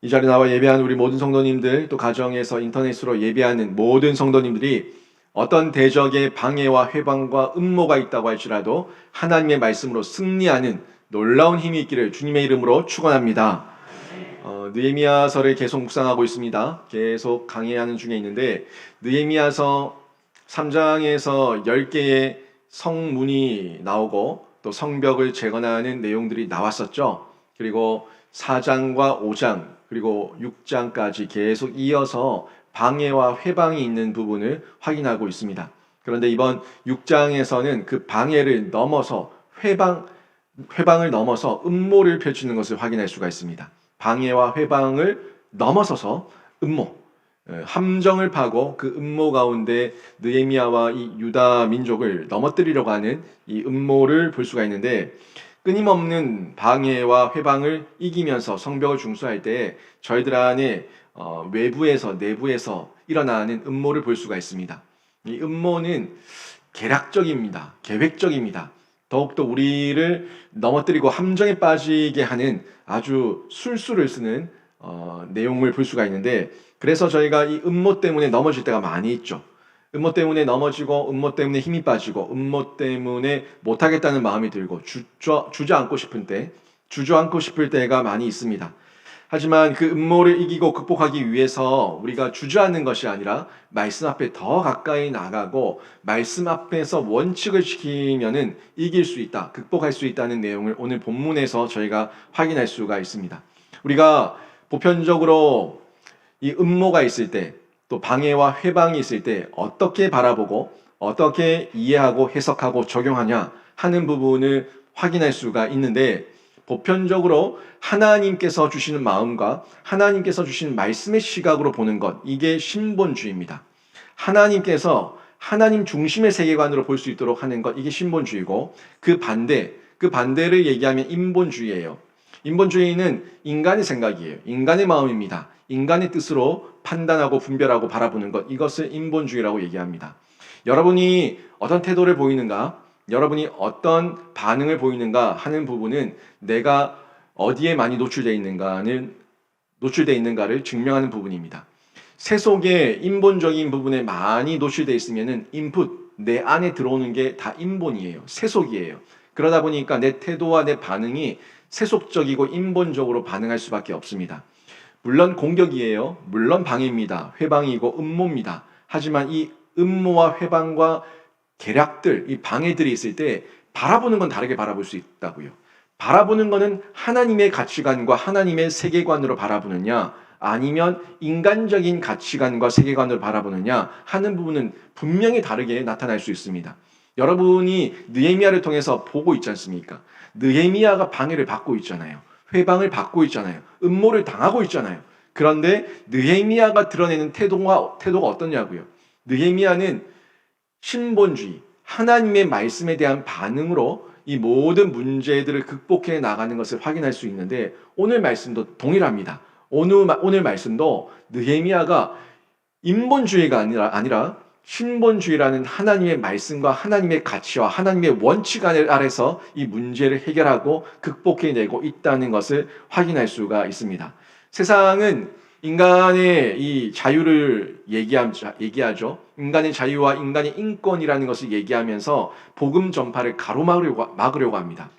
이 자리에 나와 예배하는 우리 모든 성도님들, 또 가정에서 인터넷으로 예배하는 모든 성도님들이 어떤 대적의 방해와 회방과 음모가 있다고 할지라도 하나님의 말씀으로 승리하는 놀라운 힘이 있기를 주님의 이름으로 축원합니다. 느헤미야서를 계속 묵상하고 있습니다. 계속 강해하는 중에 있는데 느헤미야서 3장에서 10개의 성문이 나오고 또 성벽을 재건하는 내용들이 나왔었죠. 그리고 4장과 5장 그리고 6장까지 계속 이어서 방해와 회방이 있는 부분을 확인하고 있습니다. 그런데 이번 6장에서는 그 방해를 넘어서 회방을 넘어서 음모를 펼치는 것을 확인할 수가 있습니다. 방해와 회방을 넘어서서 음모, 함정을 파고 그 음모 가운데 느헤미야와 이 유다 민족을 넘어뜨리려고 하는 이 음모를 볼 수가 있는데 끊임없는 방해와 회방을 이기면서 성벽을 중수할 때 저희들 안에 외부에서 내부에서 일어나는 음모를 볼 수가 있습니다. 이 음모는 계략적입니다. 계획적입니다. 더욱더 우리를 넘어뜨리고 함정에 빠지게 하는 아주 술수를 쓰는 내용을 볼 수가 있는데 그래서 저희가 이 음모 때문에 넘어질 때가 많이 있죠. 음모 때문에 넘어지고 음모 때문에 힘이 빠지고 음모 때문에 못하겠다는 마음이 들고 주저앉고 싶은 때 주저앉고 싶을 때가 많이 있습니다. 하지만 그 음모를 이기고 극복하기 위해서 우리가 주저앉는 것이 아니라 말씀 앞에 더 가까이 나가고 말씀 앞에서 원칙을 지키면은 이길 수 있다, 극복할 수 있다는 내용을 오늘 본문에서 저희가 확인할 수가 있습니다. 우리가 보편적으로 이 음모가 있을 때 또 방해와 회방이 있을 때 어떻게 바라보고 어떻게 이해하고 해석하고 적용하냐 하는 부분을 확인할 수가 있는데 보편적으로 하나님께서 주시는 마음과 하나님께서 주시는 말씀의 시각으로 보는 것, 이게 신본주의입니다. 하나님께서 하나님 중심의 세계관으로 볼 수 있도록 하는 것, 이게 신본주의고 그 반대를 얘기하면 인본주의예요. 인본주의는 인간의 생각이에요. 인간의 마음입니다. 인간의 뜻으로 판단하고 분별하고 바라보는 것, 이것을 인본주의라고 얘기합니다. 여러분이 어떤 태도를 보이는가, 여러분이 어떤 반응을 보이는가 하는 부분은 내가 어디에 많이 노출되어 있는가를 증명하는 부분입니다. 세속의 인본적인 부분에 많이 노출되어 있으면은 인풋, 내 안에 들어오는 게 다 인본이에요. 세속이에요. 그러다 보니까 내 태도와 내 반응이 세속적이고 인본적으로 반응할 수밖에 없습니다. 물론 공격이에요. 물론 방해입니다. 회방이고 음모입니다. 하지만 이 음모와 회방과 계략들, 이 방해들이 있을 때 바라보는 건 다르게 바라볼 수 있다고요. 바라보는 거는 하나님의 가치관과 하나님의 세계관으로 바라보느냐 아니면 인간적인 가치관과 세계관으로 바라보느냐 하는 부분은 분명히 다르게 나타날 수 있습니다. 여러분이 느헤미야를 통해서 보고 있지 않습니까? 느헤미야가 방해를 받고 있잖아요. 회방을 받고 있잖아요. 음모를 당하고 있잖아요. 그런데 느헤미야가 드러내는 태도가 어떠냐고요? 느헤미야는 신본주의, 하나님의 말씀에 대한 반응으로 이 모든 문제들을 극복해 나가는 것을 확인할 수 있는데 오늘 말씀도 동일합니다. 오늘 말씀도 느헤미야가 인본주의가 아니라 신본주의라는 하나님의 말씀과 하나님의 가치와 하나님의 원칙 아래서 이 문제를 해결하고 극복해내고 있다는 것을 확인할 수가 있습니다. 세상은 인간의 이 자유를 얘기하죠. 인간의 자유와 인간의 인권이라는 것을 얘기하면서 복음 전파를 가로막으려고 합니다.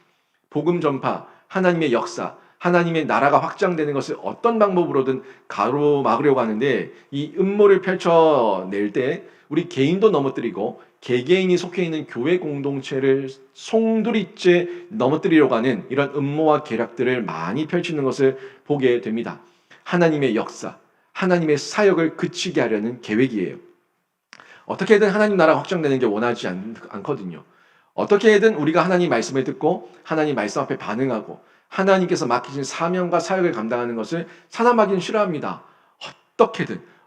복음 전파, 하나님의 역사, 하나님의 나라가 확장되는 것을 어떤 방법으로든 가로막으려고 하는데 이 음모를 펼쳐낼 때 우리 개인도 넘어뜨리고 개개인이 속해 있는 교회 공동체를 송두리째 넘어뜨리려고 하는 이런 음모와 계략들을 많이 펼치는 것을 보게 됩니다. 하나님의 역사, 하나님의 사역을 그치게 하려는 계획이에요. 어떻게든 하나님 나라가 확장되는 게 원하지 않거든요. 어떻게든 우리가 하나님 말씀을 듣고 하나님 말씀 앞에 반응하고 하나님께서 맡기신 사명과 사역을 감당하는 것을 사람하기는 싫어합니다.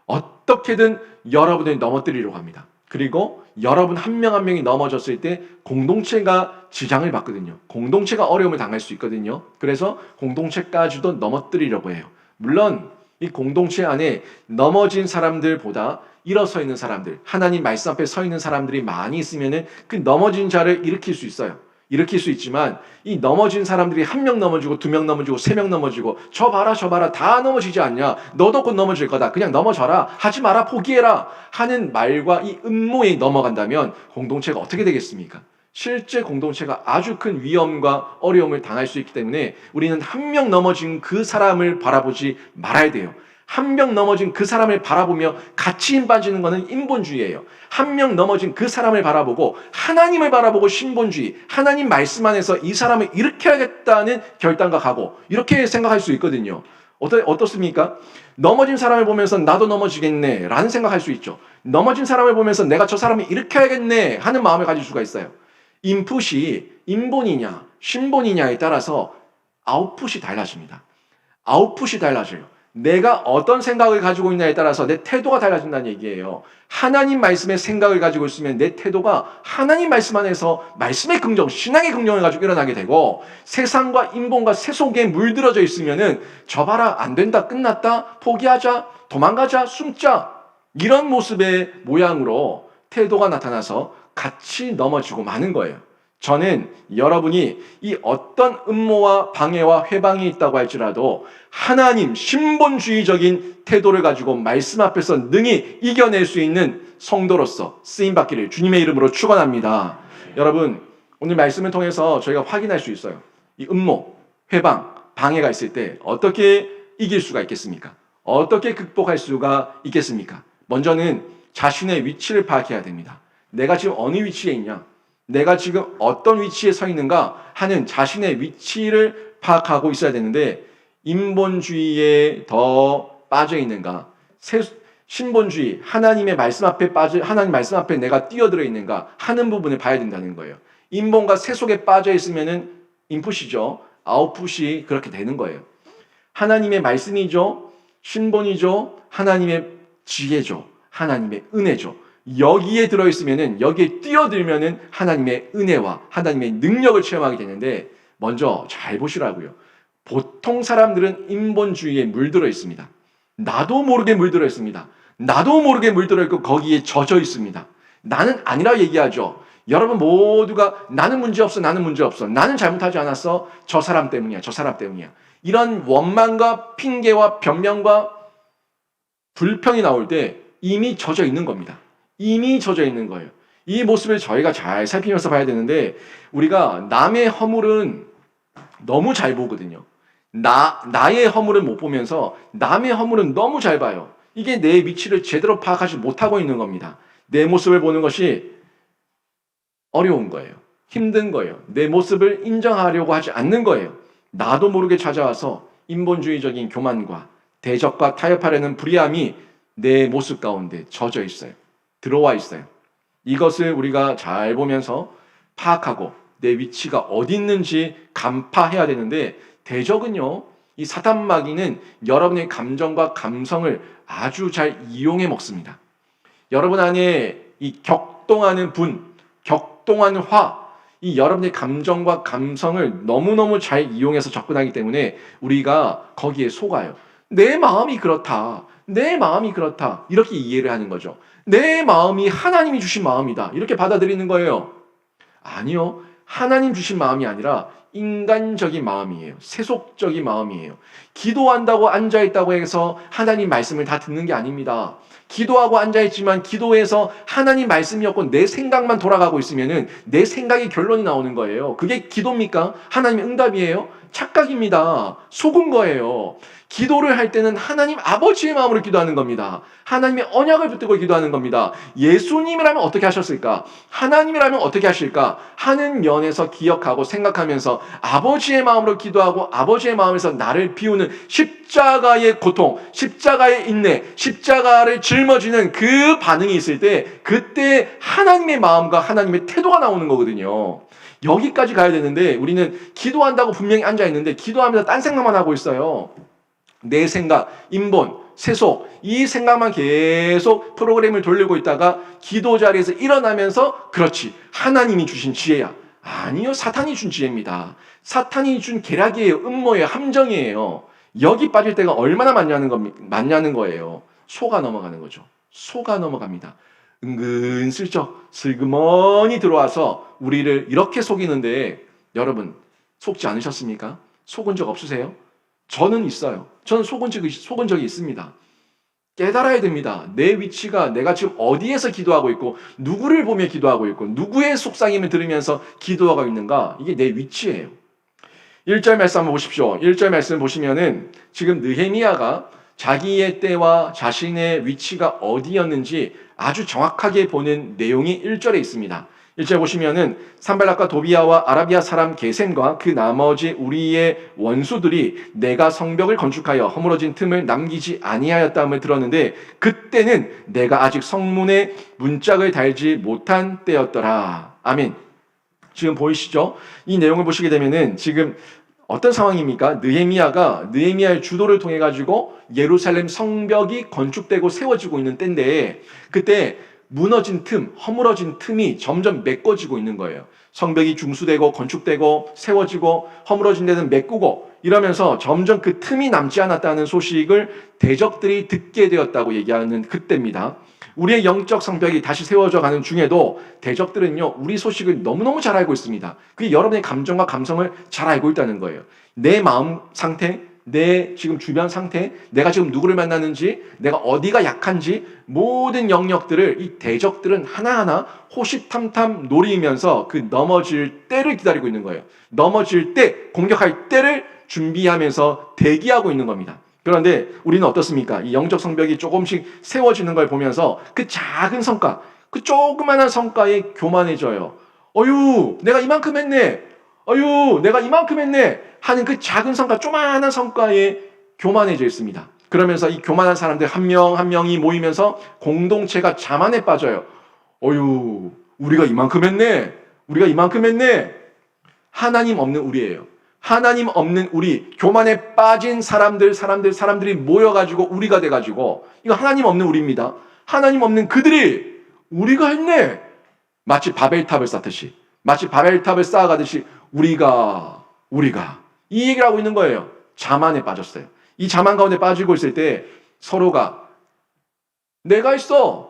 어떻게든 여러분을 넘어뜨리려고 합니다. 그리고 여러분 한 명 한 명이 넘어졌을 때 공동체가 지장을 받거든요. 공동체가 어려움을 당할 수 있거든요. 그래서 공동체까지도 넘어뜨리려고 해요. 물론 이 공동체 안에 넘어진 사람들보다 일어서 있는 사람들, 하나님 말씀 앞에 서 있는 사람들이 많이 있으면 그 넘어진 자를 일으킬 수 있어요. 일으킬 수 있지만 이 넘어진 사람들이 한 명 넘어지고 두 명 넘어지고 세 명 넘어지고 저 봐라 저 봐라 다 넘어지지 않냐 너도 곧 넘어질 거다 그냥 넘어져라 하지 마라 포기해라 하는 말과 이 음모에 넘어간다면 공동체가 어떻게 되겠습니까? 실제 공동체가 아주 큰 위험과 어려움을 당할 수 있기 때문에 우리는 한 명 넘어진 그 사람을 바라보지 말아야 돼요. 한 명 넘어진 그 사람을 바라보며 같이 힘 빠지는 것은 인본주의예요. 한 명 넘어진 그 사람을 바라보고 하나님을 바라보고 신본주의, 하나님 말씀 안에서 이 사람을 일으켜야겠다는 결단과 각오 이렇게 생각할 수 있거든요. 어떻습니까? 넘어진 사람을 보면서 나도 넘어지겠네 라는 생각할 수 있죠. 넘어진 사람을 보면서 내가 저 사람을 일으켜야겠네 하는 마음을 가질 수가 있어요. 인풋이 인본이냐 신본이냐에 따라서 아웃풋이 달라집니다. 아웃풋이 달라져요. 내가 어떤 생각을 가지고 있냐에 따라서 내 태도가 달라진다는 얘기예요. 하나님 말씀의 생각을 가지고 있으면 내 태도가 하나님 말씀 안에서 말씀의 긍정, 신앙의 긍정을 가지고 일어나게 되고 세상과 인본과 세속에 물들어져 있으면은 저 봐라 안 된다 끝났다 포기하자 도망가자 숨자 이런 모습의 모양으로 태도가 나타나서 같이 넘어지고 마는 거예요. 저는 여러분이 이 어떤 음모와 방해와 회방이 있다고 할지라도 하나님 신본주의적인 태도를 가지고 말씀 앞에서 능히 이겨낼 수 있는 성도로서 쓰임받기를 주님의 이름으로 축원합니다. 여러분 오늘 말씀을 통해서 저희가 확인할 수 있어요. 이 음모, 회방, 방해가 있을 때 어떻게 이길 수가 있겠습니까? 어떻게 극복할 수가 있겠습니까? 먼저는 자신의 위치를 파악해야 됩니다. 내가 지금 어느 위치에 있냐? 내가 지금 어떤 위치에 서 있는가 하는 자신의 위치를 파악하고 있어야 되는데 인본주의에 더 빠져 있는가? 신본주의, 하나님 말씀 앞에 내가 뛰어들어 있는가 하는 부분을 봐야 된다는 거예요. 인본과 세속에 빠져 있으면은 인풋이죠. 아웃풋이 그렇게 되는 거예요. 하나님의 말씀이죠. 신본이죠. 하나님의 지혜죠. 하나님의 은혜죠. 여기에 들어있으면은 여기에 뛰어들면은 하나님의 은혜와 하나님의 능력을 체험하게 되는데 먼저 잘 보시라고요. 보통 사람들은 인본주의에 물들어 있습니다. 나도 모르게 물들어 있습니다. 나도 모르게 물들어 있고 거기에 젖어 있습니다. 나는 아니라 얘기하죠. 여러분 모두가 나는 문제 없어 나는 문제 없어 나는 잘못하지 않았어 저 사람 때문이야 저 사람 때문이야 이런 원망과 핑계와 변명과 불평이 나올 때 이미 젖어 있는 겁니다. 이미 젖어 있는 거예요. 이 모습을 저희가 잘 살피면서 봐야 되는데 우리가 남의 허물은 너무 잘 보거든요. 나의 허물은 못 보면서 남의 허물은 너무 잘 봐요. 이게 내 위치를 제대로 파악하지 못하고 있는 겁니다. 내 모습을 보는 것이 어려운 거예요. 힘든 거예요. 내 모습을 인정하려고 하지 않는 거예요. 나도 모르게 찾아와서 인본주의적인 교만과 대적과 타협하려는 불의함이 내 모습 가운데 젖어 있어요. 들어와 있어요. 이것을 우리가 잘 보면서 파악하고 내 위치가 어디 있는지 간파해야 되는데 대적은요. 이 사탄 마귀는 여러분의 감정과 감성을 아주 잘 이용해 먹습니다. 여러분 안에 이 격동하는 분, 격동하는 화, 이 여러분의 감정과 감성을 너무너무 잘 이용해서 접근하기 때문에 우리가 거기에 속아요. 내 마음이 그렇다. 내 마음이 그렇다. 이렇게 이해를 하는 거죠. 내 마음이 하나님이 주신 마음이다. 이렇게 받아들이는 거예요. 아니요. 하나님 주신 마음이 아니라 인간적인 마음이에요. 세속적인 마음이에요. 기도한다고 앉아있다고 해서 하나님 말씀을 다 듣는 게 아닙니다. 기도하고 앉아있지만 기도해서 하나님 말씀이 없고 내 생각만 돌아가고 있으면은 내 생각의 결론이 나오는 거예요. 그게 기도입니까? 하나님의 응답이에요? 착각입니다. 속은 거예요. 기도를 할 때는 하나님 아버지의 마음으로 기도하는 겁니다. 하나님의 언약을 붙들고 기도하는 겁니다. 예수님이라면 어떻게 하셨을까? 하나님이라면 어떻게 하실까? 하는 면에서 기억하고 생각하면서 아버지의 마음으로 기도하고 아버지의 마음에서 나를 비우는 십자가의 고통, 십자가의 인내, 십자가를 짊어지는 그 반응이 있을 때 그때 하나님의 마음과 하나님의 태도가 나오는 거거든요. 여기까지 가야 되는데 우리는 기도한다고 분명히 앉아있는데 기도하면서 딴 생각만 하고 있어요. 내 생각, 인본, 세속 이 생각만 계속 프로그램을 돌리고 있다가 기도 자리에서 일어나면서 그렇지 하나님이 주신 지혜야. 아니요. 사탄이 준 지혜입니다. 사탄이 준 계략이에요. 음모예요. 함정이에요. 여기 빠질 때가 얼마나 많냐는 거예요. 속아 넘어가는 거죠. 속아 넘어갑니다. 은근슬쩍 슬그머니 들어와서 우리를 이렇게 속이는데 여러분 속지 않으셨습니까? 속은 적 없으세요? 저는 있어요. 저는 속은 적이 있습니다. 깨달아야 됩니다. 내 위치가 내가 지금 어디에서 기도하고 있고 누구를 보며 기도하고 있고 누구의 속삭임을 들으면서 기도하고 있는가? 이게 내 위치예요. 1절 말씀 한번 보십시오. 1절 말씀 보시면은 지금 느헤미야가 자기의 때와 자신의 위치가 어디였는지 아주 정확하게 보는 내용이 1절에 있습니다. 1절 보시면은 산발락과 도비아와 아라비아 사람 게셈과 그 나머지 우리의 원수들이 내가 성벽을 건축하여 허물어진 틈을 남기지 아니하였다함을 들었는데 그때는 내가 아직 성문에 문짝을 달지 못한 때였더라. 아멘. 지금 보이시죠? 이 내용을 보시게 되면은 지금 어떤 상황입니까? 느헤미야의 주도를 통해 가지고 예루살렘 성벽이 건축되고 세워지고 있는 때인데 그때 무너진 틈, 허물어진 틈이 점점 메꿔지고 있는 거예요. 성벽이 중수되고 건축되고 세워지고 허물어진 데는 메꾸고 이러면서 점점 그 틈이 남지 않았다는 소식을 대적들이 듣게 되었다고 얘기하는 그때입니다. 우리의 영적 성벽이 다시 세워져 가는 중에도 대적들은요, 우리 소식을 너무너무 잘 알고 있습니다. 그게 여러분의 감정과 감성을 잘 알고 있다는 거예요. 내 마음 상태, 내 지금 주변 상태, 내가 지금 누구를 만나는지, 내가 어디가 약한지 모든 영역들을 이 대적들은 하나하나 호시탐탐 노리면서 그 넘어질 때를 기다리고 있는 거예요. 넘어질 때, 공격할 때를 준비하면서 대기하고 있는 겁니다. 그런데 우리는 어떻습니까? 이 영적 성벽이 조금씩 세워지는 걸 보면서 그 작은 성과, 그 조그마한 성과에 교만해져요. 어유, 내가 이만큼 했네. 어유, 내가 이만큼 했네. 하는 그 작은 성과, 조그마한 성과에 교만해져 있습니다. 그러면서 이 교만한 사람들 한 명 한 명이 모이면서 공동체가 자만에 빠져요. 어유, 우리가 이만큼 했네. 우리가 이만큼 했네. 하나님 없는 우리예요. 하나님 없는 우리, 교만에 빠진 사람들이 모여가지고 우리가 돼가지고, 이거 하나님 없는 우리입니다. 하나님 없는 그들이 우리가 했네. 마치 바벨탑을 쌓듯이, 마치 바벨탑을 쌓아가듯이 우리가 이 얘기를 하고 있는 거예요. 자만에 빠졌어요. 이 자만 가운데 빠지고 있을 때 서로가 내가 있어.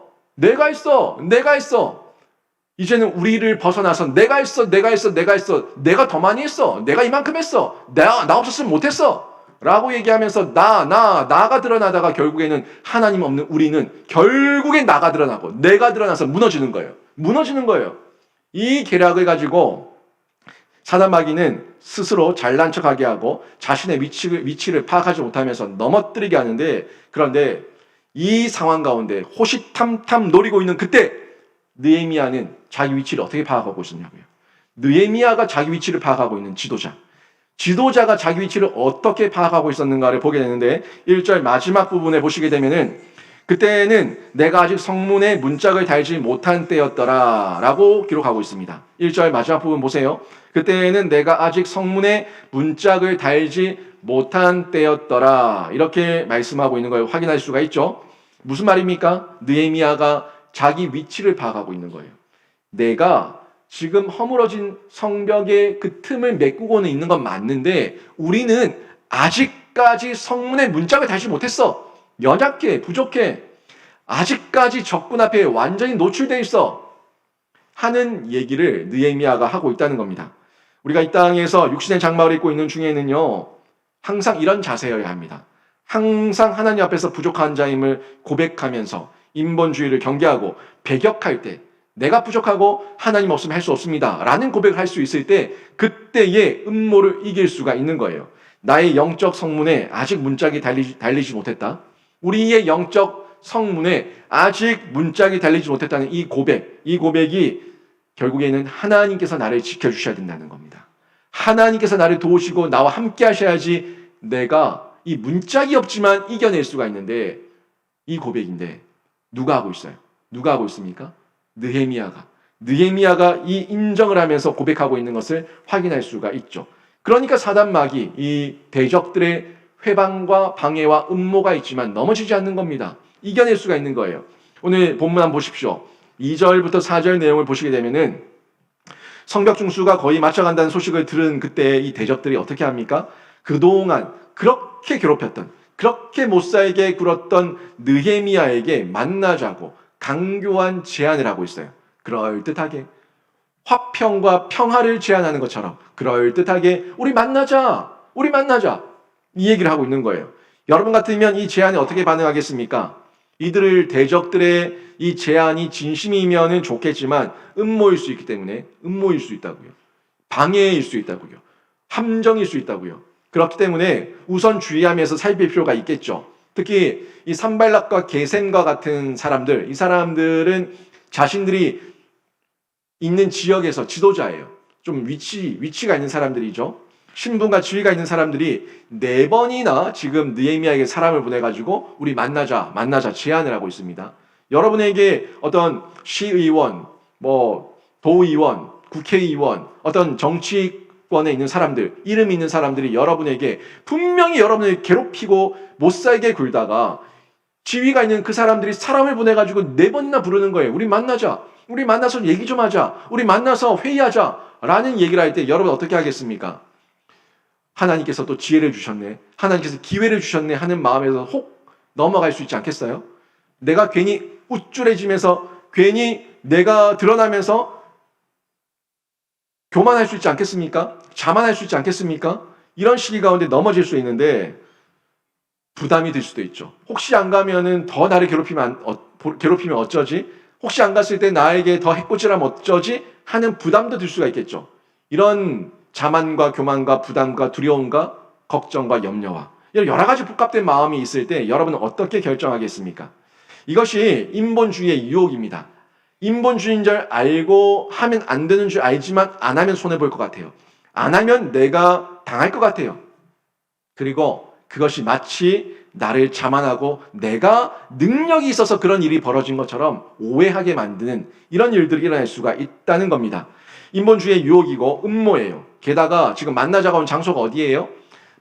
이제는 우리를 벗어나서 내가 했어. 내가 더 많이 했어. 내가 이만큼 했어. 나 없었으면 못했어. 라고 얘기하면서 나가 드러나다가 결국에는 하나님 없는 우리는 결국엔 나가 드러나고 내가 드러나서 무너지는 거예요. 이 계략을 가지고 사단 마귀는 스스로 잘난 척하게 하고 자신의 위치를 파악하지 못하면서 넘어뜨리게 하는데, 그런데 이 상황 가운데 호시탐탐 노리고 있는 그때 느헤미야는 자기 위치를 어떻게 파악하고 있었냐고요. 느헤미야가 자기 위치를 파악하고 있는 지도자가 자기 위치를 어떻게 파악하고 있었는가를 보게 되는데 1절 마지막 부분에 보시게 되면은 그때는 내가 아직 성문에 문짝을 달지 못한 때였더라 라고 기록하고 있습니다. 1절 마지막 부분 보세요. 그때는 내가 아직 성문에 문짝을 달지 못한 때였더라, 이렇게 말씀하고 있는 걸 확인할 수가 있죠. 무슨 말입니까? 느헤미야가 자기 위치를 파악하고 있는 거예요. 내가 지금 허물어진 성벽의 그 틈을 메꾸고는 있는 건 맞는데 우리는 아직까지 성문에 문짝을 달지 못했어. 연약해, 부족해. 아직까지 적군 앞에 완전히 노출되어 있어. 하는 얘기를 느헤미야가 하고 있다는 겁니다. 우리가 이 땅에서 육신의 장막을 입고 있는 중에는요, 항상 이런 자세여야 합니다. 항상 하나님 앞에서 부족한 자임을 고백하면서 인본주의를 경계하고 배격할 때, 내가 부족하고 하나님 없으면 할 수 없습니다 라는 고백을 할 수 있을 때 그때의 음모를 이길 수가 있는 거예요. 나의 영적 성문에 아직 문짝이 달리지 못했다. 우리의 영적 성문에 아직 문짝이 달리지 못했다는 이 고백이 결국에는 하나님께서 나를 지켜주셔야 된다는 겁니다. 하나님께서 나를 도우시고 나와 함께 하셔야지 내가 이 문짝이 없지만 이겨낼 수가 있는데, 이 고백인데 누가 하고 있어요? 누가 하고 있습니까? 느헤미야가 이 인정을 하면서 고백하고 있는 것을 확인할 수가 있죠. 그러니까 사단 마귀, 이 대적들의 회방과 방해와 음모가 있지만 넘어지지 않는 겁니다. 이겨낼 수가 있는 거예요. 오늘 본문 한번 보십시오. 2절부터 4절 내용을 보시게 되면은 성벽 중수가 거의 맞춰간다는 소식을 들은 그때 이 대적들이 어떻게 합니까? 그동안 그렇게 괴롭혔던, 그렇게 못 살게 굴었던 느헤미야에게 만나자고 강교한 제안을 하고 있어요. 그럴듯하게 화평과 평화를 제안하는 것처럼 그럴듯하게 우리 만나자, 우리 만나자 이 얘기를 하고 있는 거예요. 여러분 같으면 이 제안에 어떻게 반응하겠습니까? 이들을 대적들의 이 제안이 진심이면은 좋겠지만 음모일 수 있기 때문에 음모일 수 있다고요. 방해일 수 있다고요. 함정일 수 있다고요. 그렇기 때문에 우선 주의하면서 살필 필요가 있겠죠. 특히 이 산발락과 게셈과 같은 사람들, 이 사람들은 자신들이 있는 지역에서 지도자예요. 좀 위치가 있는 사람들이죠. 신분과 지위가 있는 사람들이 4번이나 지금 느헤미야에게 사람을 보내가지고 우리 만나자 제안을 하고 있습니다. 여러분에게 어떤 시의원, 도의원, 국회의원, 어떤 정치권에 있는 사람들, 이름 있는 사람들이 여러분에게 분명히 여러분을 괴롭히고 못 살게 굴다가 지위가 있는 그 사람들이 사람을 보내가지고 4번이나 부르는 거예요. 우리 만나자. 우리 만나서 얘기 좀 하자. 우리 만나서 회의하자. 라는 얘기를 할 때 여러분 어떻게 하겠습니까? 하나님께서 또 지혜를 주셨네. 하나님께서 기회를 주셨네 하는 마음에서 혹 넘어갈 수 있지 않겠어요? 내가 괜히 우쭐해지면서 괜히 내가 드러나면서 교만할 수 있지 않겠습니까? 자만할 수 있지 않겠습니까? 이런 시기 가운데 넘어질 수 있는데 부담이 될 수도 있죠. 혹시 안 가면은 더 나를 괴롭히면 어쩌지? 혹시 안 갔을 때 나에게 더 해코지라면 어쩌지? 하는 부담도 들 수가 있겠죠. 이런 자만과 교만과 부담과 두려움과 걱정과 염려와 여러 가지 복합된 마음이 있을 때 여러분은 어떻게 결정하겠습니까? 이것이 인본주의의 유혹입니다. 인본주의인 줄 알고 하면 안 되는 줄 알지만 안 하면 손해볼 것 같아요. 안 하면 내가 당할 것 같아요. 그리고 그것이 마치 나를 자만하고 내가 능력이 있어서 그런 일이 벌어진 것처럼 오해하게 만드는 이런 일들이 일어날 수가 있다는 겁니다. 인본주의의 유혹이고 음모예요. 게다가 지금 만나자고 한 장소가 어디예요?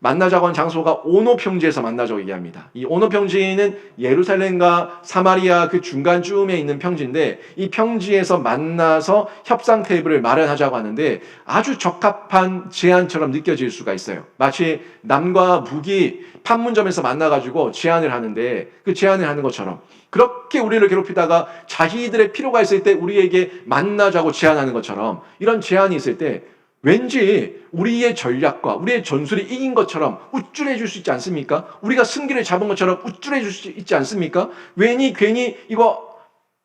만나자고 한 장소가 오노 평지에서 만나자고 얘기합니다. 이 오노 평지는 예루살렘과 사마리아 그 중간쯤에 있는 평지인데 이 평지에서 만나서 협상 테이블을 마련하자고 하는데 아주 적합한 제안처럼 느껴질 수가 있어요. 마치 남과 북이 판문점에서 만나가지고 제안을 하는데 그 제안을 하는 것처럼 그렇게 우리를 괴롭히다가 자기들의 필요가 있을 때 우리에게 만나자고 제안하는 것처럼 이런 제안이 있을 때 왠지 우리의 전략과 우리의 전술이 이긴 것처럼 우쭐해 줄 수 있지 않습니까? 우리가 승기를 잡은 것처럼 우쭐해 줄 수 있지 않습니까? 괜히 이거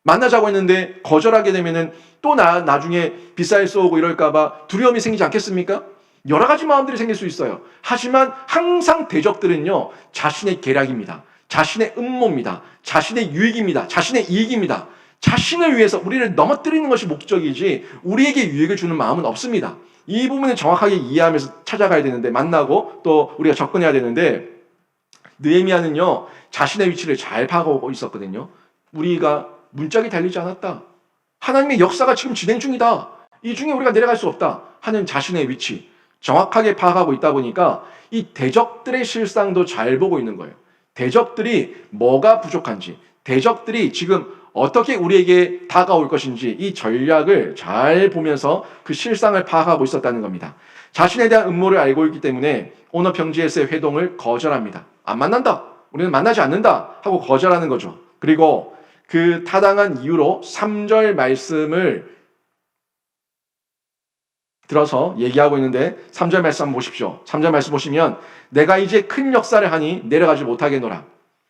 만나자고 했는데 거절하게 되면은 또 나중에 비싸게 쏘고 이럴까봐 두려움이 생기지 않겠습니까? 여러 가지 마음들이 생길 수 있어요. 하지만 항상 대적들은요, 자신의 계략입니다. 자신의 음모입니다. 자신의 유익입니다. 자신의 이익입니다. 자신을 위해서 우리를 넘어뜨리는 것이 목적이지 우리에게 유익을 주는 마음은 없습니다. 이 부분을 정확하게 이해하면서 찾아가야 되는데 만나고 또 우리가 접근해야 되는데 느헤미야는요 자신의 위치를 잘 파악하고 있었거든요. 우리가 문짝이 달리지 않았다. 하나님의 역사가 지금 진행 중이다. 이 중에 우리가 내려갈 수 없다 하는 자신의 위치 정확하게 파악하고 있다 보니까 이 대적들의 실상도 잘 보고 있는 거예요. 대적들이 뭐가 부족한지 대적들이 지금 어떻게 우리에게 다가올 것인지 이 전략을 잘 보면서 그 실상을 파악하고 있었다는 겁니다. 자신에 대한 음모를 알고 있기 때문에 오너 평지에서의 회동을 거절합니다. 안 만난다. 우리는 만나지 않는다. 하고 거절하는 거죠. 그리고 그 타당한 이유로 3절 말씀을 들어서 얘기하고 있는데 3절 말씀 한번 보십시오. 3절 말씀 보시면 내가 이제 큰 역사를 하니 내려가지 못하겠노라.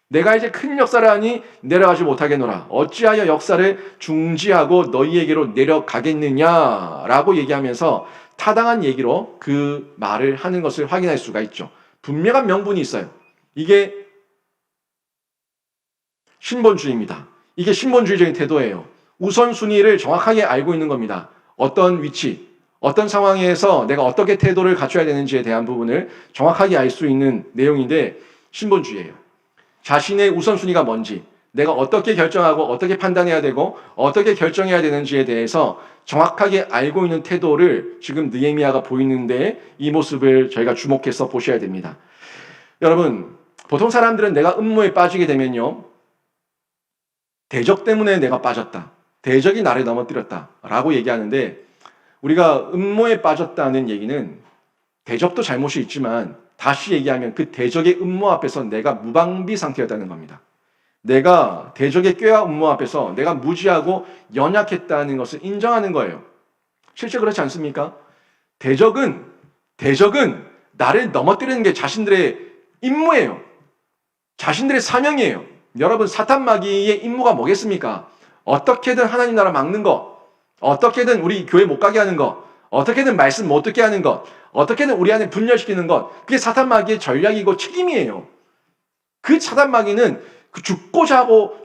내가 이제 큰 역사를 하니 내려가지 못하겠노라. 어찌하여 역사를 중지하고 너희에게로 내려가겠느냐라고 얘기하면서 타당한 얘기로 그 말을 하는 것을 확인할 수가 있죠. 분명한 명분이 있어요. 이게 신본주의입니다. 이게 신본주의적인 태도예요. 우선순위를 정확하게 알고 있는 겁니다. 어떤 위치, 어떤 상황에서 내가 어떻게 태도를 갖춰야 되는지에 대한 부분을 정확하게 알 수 있는 내용인데 신본주의예요. 자신의 우선순위가 뭔지, 내가 어떻게 결정하고 어떻게 판단해야 되고 어떻게 결정해야 되는지에 대해서 정확하게 알고 있는 태도를 지금 느헤미야가 보이는데 이 모습을 저희가 주목해서 보셔야 됩니다. 여러분, 보통 사람들은 내가 음모에 빠지게 되면요. 대적 때문에 내가 빠졌다. 대적이 나를 넘어뜨렸다. 라고 얘기하는데 우리가 음모에 빠졌다는 얘기는 대적도 잘못이 있지만 다시 얘기하면 그 대적의 음모 앞에서 내가 무방비 상태였다는 겁니다. 내가 대적의 꾀와 음모 앞에서 내가 무지하고 연약했다는 것을 인정하는 거예요. 실제 그렇지 않습니까? 대적은 나를 넘어뜨리는 게 자신들의 임무예요. 자신들의 사명이에요. 여러분, 사탄 마귀의 임무가 뭐겠습니까? 어떻게든 하나님 나라 막는 것, 어떻게든 우리 교회 못 가게 하는 것, 어떻게든 말씀 못 듣게 하는 것, 어떻게든 우리 안에 분열시키는 것, 그게 사탄 마귀의 전략이고 책임이에요. 그 사탄 마귀는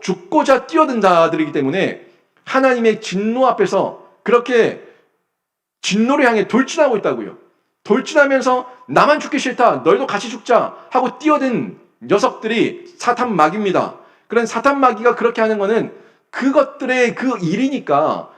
죽고자 뛰어든 자들이기 때문에 하나님의 진노 앞에서 그렇게 진노를 향해 돌진하고 있다고요. 돌진하면서 나만 죽기 싫다, 너희도 같이 죽자 하고 뛰어든 녀석들이 사탄 마귀입니다. 그런 사탄 마귀가 그렇게 하는 거는 그것들의 그 일이니까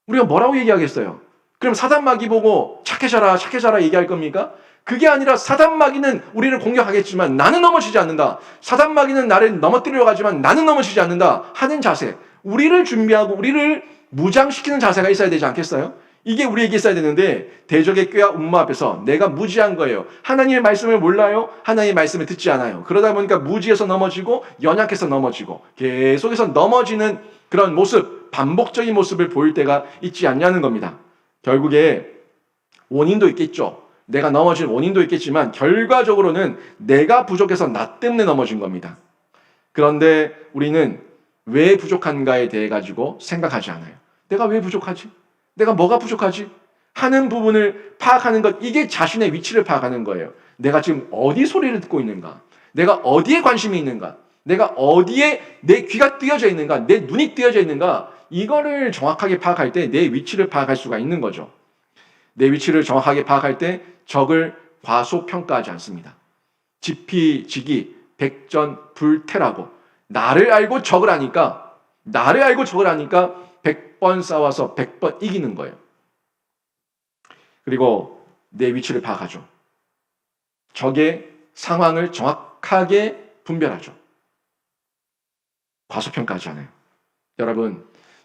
우리가 뭐라고 얘기하겠어요? 그럼 사탄 마귀 보고 착해져라 얘기할 겁니까? 그게 아니라 사탄 마귀는 우리를 공격하겠지만 나는 넘어지지 않는다. 사탄 마귀는 나를 넘어뜨리려고 하지만 나는 넘어지지 않는다 하는 자세. 우리를 준비하고 우리를 무장시키는 자세가 있어야 되지 않겠어요? 이게 우리에게 있어야 되는데 대적의 꾀와 음모 앞에서 내가 무지한 거예요. 하나님의 말씀을 몰라요. 하나님의 말씀을 듣지 않아요. 그러다 보니까 무지해서 넘어지고 연약해서 넘어지고 계속해서 넘어지는 그런 모습, 반복적인 모습을 보일 때가 있지 않냐는 겁니다. 결국에 원인도 있겠죠. 내가 넘어진 원인도 있겠지만 결과적으로는 내가 부족해서 나 때문에 넘어진 겁니다. 그런데 우리는 왜 부족한가에 대해 가지고 생각하지 않아요. 내가 왜 부족하지? 내가 뭐가 부족하지? 하는 부분을 파악하는 것, 이게 자신의 위치를 파악하는 거예요. 내가 지금 어디 소리를 듣고 있는가? 내가 어디에 관심이 있는가? 내가 어디에 내 귀가 뜨여져 있는가? 내 눈이 뜨여져 있는가? 이거를 정확하게 파악할 때 내 위치를 파악할 수가 있는 거죠. 내 위치를 정확하게 파악할 때 적을 과소평가하지 않습니다. 지피지기, 백전불태라고 나를 알고 적을 아니까 100번 싸워서 100번 이기는 거예요. 그리고 내 위치를 파악하죠. 적의 상황을 정확하게 분별하죠. 과소평가하지 않아요.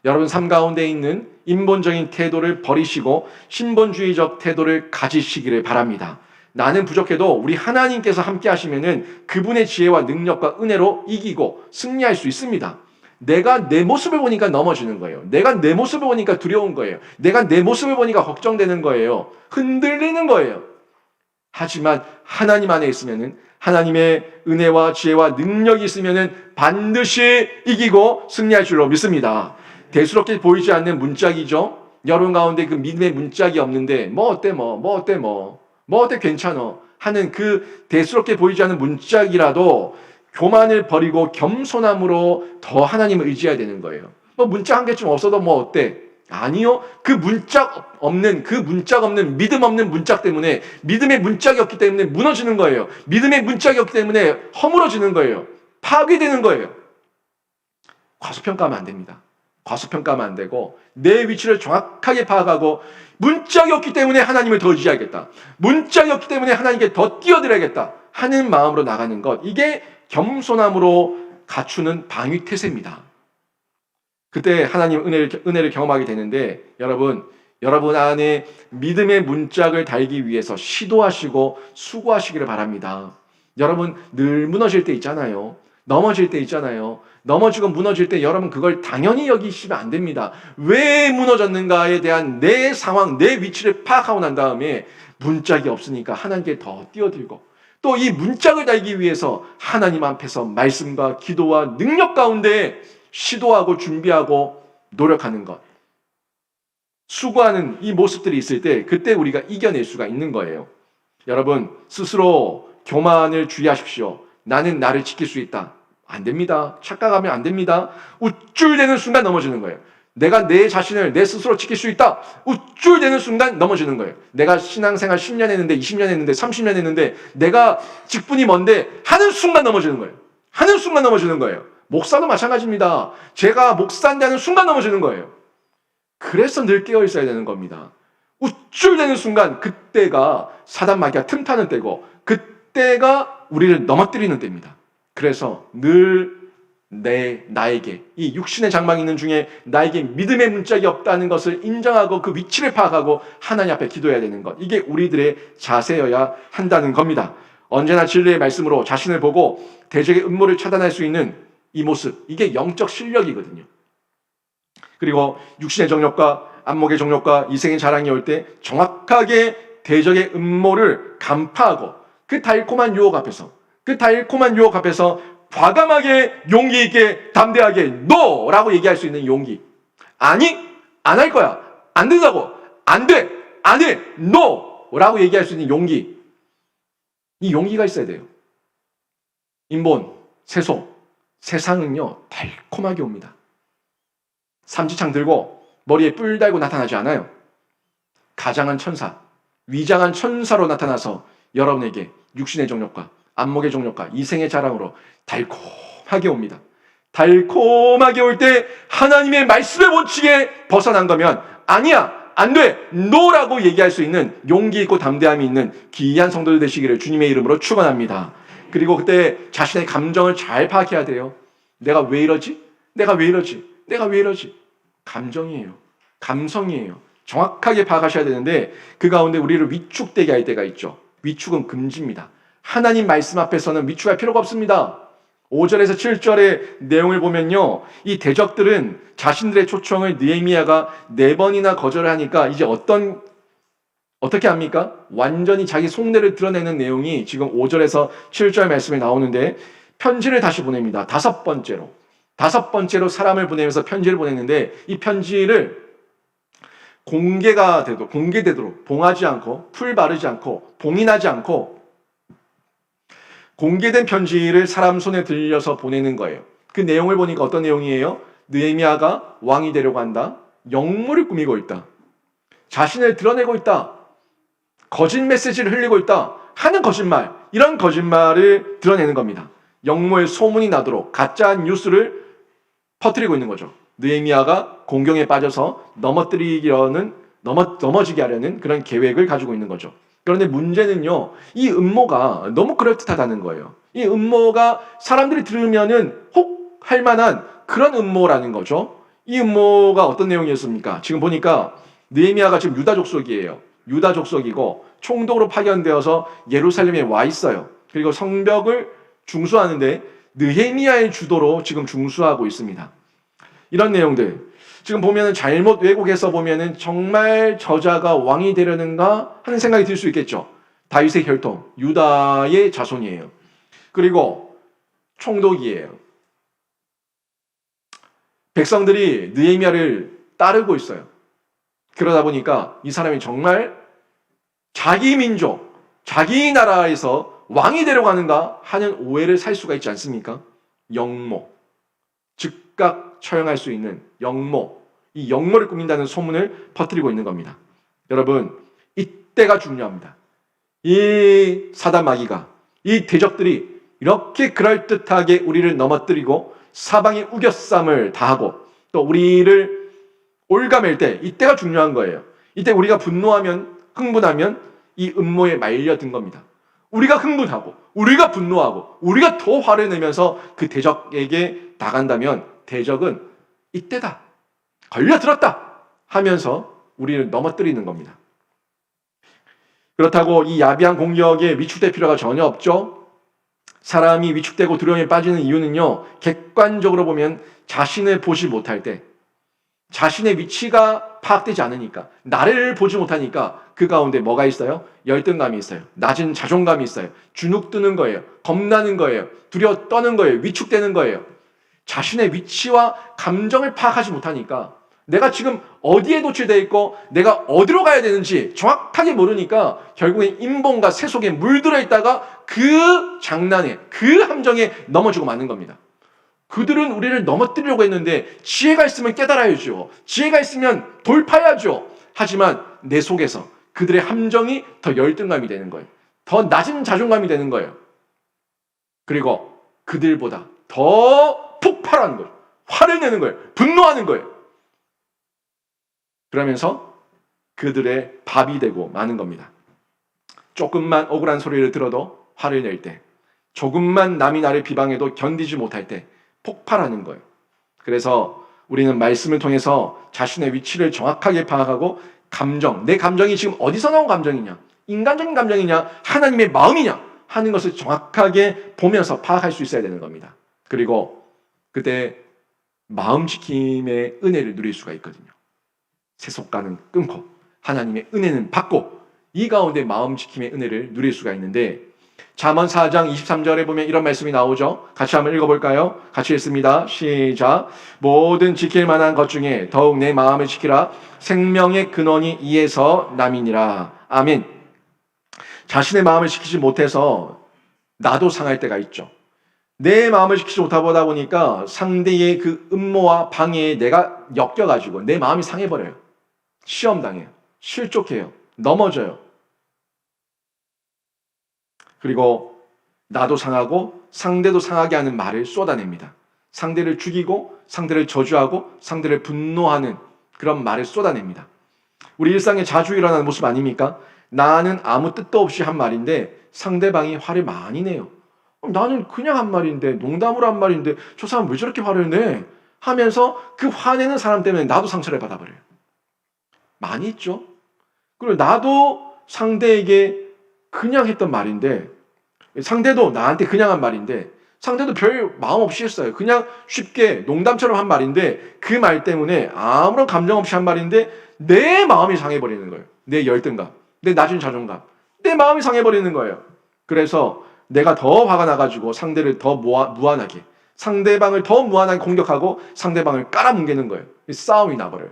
여러분 삶 가운데 있는 인본적인 태도를 버리시고 신본주의적 태도를 가지시기를 바랍니다. 나는 부족해도 우리 하나님께서 함께 하시면은 그분의 지혜와 능력과 은혜로 이기고 승리할 수 있습니다. 내가 내 모습을 보니까 넘어지는 거예요. 내가 내 모습을 보니까 두려운 거예요. 내가 내 모습을 보니까 걱정되는 거예요. 흔들리는 거예요. 하지만 하나님 안에 있으면은 하나님의 은혜와 지혜와 능력이 있으면은 반드시 이기고 승리할 줄로 믿습니다. 대수롭게 보이지 않는 문짝이죠. 여러분 가운데 그 믿음의 문짝이 없는데 뭐 어때 괜찮어 하는 그 대수롭게 보이지 않는 문짝이라도 교만을 버리고 겸손함으로 더 하나님을 의지해야 되는 거예요. 뭐 문짝 한 개쯤 없어도 뭐 어때? 아니요. 그 문짝 없는 믿음 없는 문짝 때문에 믿음의 문짝이 없기 때문에 무너지는 거예요. 믿음의 문짝이 없기 때문에 허물어지는 거예요. 파괴되는 거예요. 과소평가하면 안 됩니다. 과소평가하면 안 되고 내 위치를 정확하게 파악하고 문짝이 없기 때문에 하나님을 더 의지하겠다. 문짝이 없기 때문에 하나님께 더 뛰어들어야겠다 하는 마음으로 나가는 것. 이게 겸손함으로 갖추는 방위태세입니다. 그때 하나님 은혜를 경험하게 되는데 여러분 안에 믿음의 문짝을 달기 위해서 시도하시고 수고하시기를 바랍니다. 여러분 늘 무너질 때 있잖아요. 넘어질 때 있잖아요. 넘어지고 무너질 때 여러분 그걸 당연히 여기시면 안 됩니다. 왜 무너졌는가에 대한 내 상황, 내 위치를 파악하고 난 다음에 문짝이 없으니까 하나님께 더 뛰어들고 또 이 문짝을 달기 위해서 하나님 앞에서 말씀과 기도와 능력 가운데 시도하고 준비하고 노력하는 것. 수고하는 이 모습들이 있을 때 그때 우리가 이겨낼 수가 있는 거예요. 여러분 스스로 교만을 주의하십시오. 나는 나를 지킬 수 있다. 안 됩니다. 착각하면 안 됩니다. 우쭐대는 순간 넘어지는 거예요. 내가 내 자신을 내 스스로 지킬 수 있다. 우쭐대는 순간 넘어지는 거예요. 내가 신앙생활 10년 했는데 20년 했는데 30년 했는데 내가 직분이 뭔데 하는 순간 넘어지는 거예요. 하는 순간 넘어지는 거예요. 목사도 마찬가지입니다. 제가 목사인다는 순간 넘어지는 거예요. 그래서 늘 깨어 있어야 되는 겁니다. 우쭐대는 순간 그때가 사단 마귀가 틈타는 때고 그때가 우리를 넘어뜨리는 때입니다. 그래서 늘 나에게 이 육신의 장막이 있는 중에 나에게 믿음의 문짝이 없다는 것을 인정하고 그 위치를 파악하고 하나님 앞에 기도해야 되는 것. 이게 우리들의 자세여야 한다는 겁니다. 언제나 진리의 말씀으로 자신을 보고 대적의 음모를 차단할 수 있는 이 모습, 이게 영적 실력이거든요. 그리고 육신의 정욕과 안목의 정욕과 이생의 자랑이 올 때 정확하게 대적의 음모를 간파하고 그 달콤한 유혹 앞에서 과감하게 용기 있게 담대하게 NO라고 얘기할 수 있는 용기. 아니, 안 할 거야. 안 된다고. 안 돼. 안 해. NO라고 얘기할 수 있는 용기. 이 용기가 있어야 돼요. 인본, 세속, 세상은요 달콤하게 옵니다. 삼지창 들고 머리에 뿔 달고 나타나지 않아요. 가장한 천사, 위장한 천사로 나타나서 여러분에게 육신의 정욕과 안목의 정욕과 이생의 자랑으로 달콤하게 옵니다. 달콤하게 올 때 하나님의 말씀의 원칙에 벗어난 거면 아니야, 안 돼, 노라고 얘기할 수 있는 용기 있고 담대함이 있는 귀한 성도들 되시기를 주님의 이름으로 축원합니다. 그리고 그때 자신의 감정을 잘 파악해야 돼요. 내가 왜 이러지? 내가 왜 이러지? 감정이에요. 감성이에요. 정확하게 파악하셔야 되는데 그 가운데 우리를 위축되게 할 때가 있죠. 위축은 금지입니다. 하나님 말씀 앞에서는 위축할 필요가 없습니다. 5절에서 7절의 내용을 보면요, 이 대적들은 자신들의 초청을 느헤미야가 4번이나 거절을 하니까 이제 어떻게 합니까? 완전히 자기 속내를 드러내는 내용이 지금 5절에서 7절 말씀에 나오는데 편지를 다시 보냅니다. 다섯 번째로 사람을 보내면서 편지를 보냈는데 이 편지를 공개되도록 봉하지 않고 풀 바르지 않고 봉인하지 않고 공개된 편지를 사람 손에 들려서 보내는 거예요. 그 내용을 보니까 어떤 내용이에요? 느헤미야가 왕이 되려고 한다. 역모를 꾸미고 있다. 자신을 드러내고 있다. 거짓 메시지를 흘리고 있다. 하는 거짓말. 이런 거짓말을 드러내는 겁니다. 역모의 소문이 나도록 가짜 뉴스를 퍼뜨리고 있는 거죠. 느헤미야가 공경에 빠져서 넘어지게 하려는 그런 계획을 가지고 있는 거죠. 그런데 문제는요, 이 음모가 너무 그럴듯하다는 거예요. 이 음모가 사람들이 들으면은 혹 할 만한 그런 음모라는 거죠. 이 음모가 어떤 내용이었습니까? 지금 보니까 느헤미야가 지금 유다 족속이에요. 유다 족속이고 총독으로 파견되어서 예루살렘에 와 있어요. 그리고 성벽을 중수하는데 느헤미야의 주도로 지금 중수하고 있습니다. 이런 내용들 지금 보면은 잘못 왜곡해서 보면은 정말 저자가 왕이 되려는가 하는 생각이 들 수 있겠죠. 다윗의 혈통, 유다의 자손이에요. 그리고 총독이에요. 백성들이 느헤미야를 따르고 있어요. 그러다 보니까 이 사람이 정말 자기 민족, 자기 나라에서 왕이 되려고 하는가 하는 오해를 살 수가 있지 않습니까? 역모, 즉각 처형할 수 있는 역모, 이 역모를 꾸민다는 소문을 퍼뜨리고 있는 겁니다. 여러분, 이때가 중요합니다. 이 사단 마귀가, 이 대적들이 이렇게 그럴듯하게 우리를 넘어뜨리고 사방에 우겨쌈을 다하고 또 우리를 올가맬 때 이때가 중요한 거예요. 이때 우리가 분노하면, 흥분하면 이 음모에 말려든 겁니다. 우리가 흥분하고 우리가 분노하고 우리가 더 화를 내면서 그 대적에게 나간다면 대적은 이때다, 걸려들었다 하면서 우리를 넘어뜨리는 겁니다. 그렇다고 이 야비한 공격에 위축될 필요가 전혀 없죠. 사람이 위축되고 두려움에 빠지는 이유는요, 객관적으로 보면 자신을 보지 못할 때, 자신의 위치가 파악되지 않으니까, 나를 보지 못하니까 그 가운데 뭐가 있어요? 열등감이 있어요. 낮은 자존감이 있어요. 주눅 드는 거예요. 겁나는 거예요. 두려워 떠는 거예요. 위축되는 거예요. 자신의 위치와 감정을 파악하지 못하니까 내가 지금 어디에 노출되어 있고 내가 어디로 가야 되는지 정확하게 모르니까 결국엔 인본과 세속에 물들어 있다가 그 장난에, 그 함정에 넘어지고 마는 겁니다. 그들은 우리를 넘어뜨리려고 했는데 지혜가 있으면 깨달아야죠. 지혜가 있으면 돌파해야죠. 하지만 내 속에서 그들의 함정이 더 열등감이 되는 거예요. 더 낮은 자존감이 되는 거예요. 그리고 그들보다 더 폭발하는 거예요. 화를 내는 거예요. 분노하는 거예요. 그러면서 그들의 밥이 되고 마는 겁니다. 조금만 억울한 소리를 들어도 화를 낼 때, 조금만 남이 나를 비방해도 견디지 못할 때 폭발하는 거예요. 그래서 우리는 말씀을 통해서 자신의 위치를 정확하게 파악하고 감정, 내 감정이 지금 어디서 나온 감정이냐, 인간적인 감정이냐, 하나님의 마음이냐 하는 것을 정확하게 보면서 파악할 수 있어야 되는 겁니다. 그리고 그때 마음 지킴의 은혜를 누릴 수가 있거든요. 세속과는 끊고 하나님의 은혜는 받고 이 가운데 마음 지킴의 은혜를 누릴 수가 있는데, 잠언 4장 23절에 보면 이런 말씀이 나오죠. 같이 한번 읽어볼까요? 같이 읽습니다. 시작. 모든 지킬 만한 것 중에 더욱 내 마음을 지키라. 생명의 근원이 이에서 남이니라. 아멘. 자신의 마음을 지키지 못해서 나도 상할 때가 있죠. 내 마음을 지키지 못하다 보니까 상대의 그 음모와 방해에 내가 엮여가지고 내 마음이 상해버려요. 시험당해요. 실족해요. 넘어져요. 그리고 나도 상하고 상대도 상하게 하는 말을 쏟아냅니다. 상대를 죽이고 상대를 저주하고 상대를 분노하는 그런 말을 쏟아냅니다. 우리 일상에 자주 일어나는 모습 아닙니까? 나는 아무 뜻도 없이 한 말인데 상대방이 화를 많이 내요. 나는 그냥 한 말인데, 농담으로 한 말인데 저 사람 왜 저렇게 화를 내? 하면서 그 화내는 사람 때문에 나도 상처를 받아버려요. 많이 있죠. 그리고 나도 상대에게 그냥 했던 말인데, 상대도 나한테 그냥 한 말인데, 상대도 별 마음 없이 했어요. 그냥 쉽게 농담처럼 한 말인데 그 말 때문에 아무런 감정 없이 한 말인데 내 마음이 상해버리는 거예요. 내 열등감, 내 낮은 자존감, 내 마음이 상해버리는 거예요. 그래서 내가 더 화가 나가지고 상대를 더 무한하게, 상대방을 더 무한하게 공격하고 상대방을 깔아뭉개는 거예요. 싸움이 나버려요.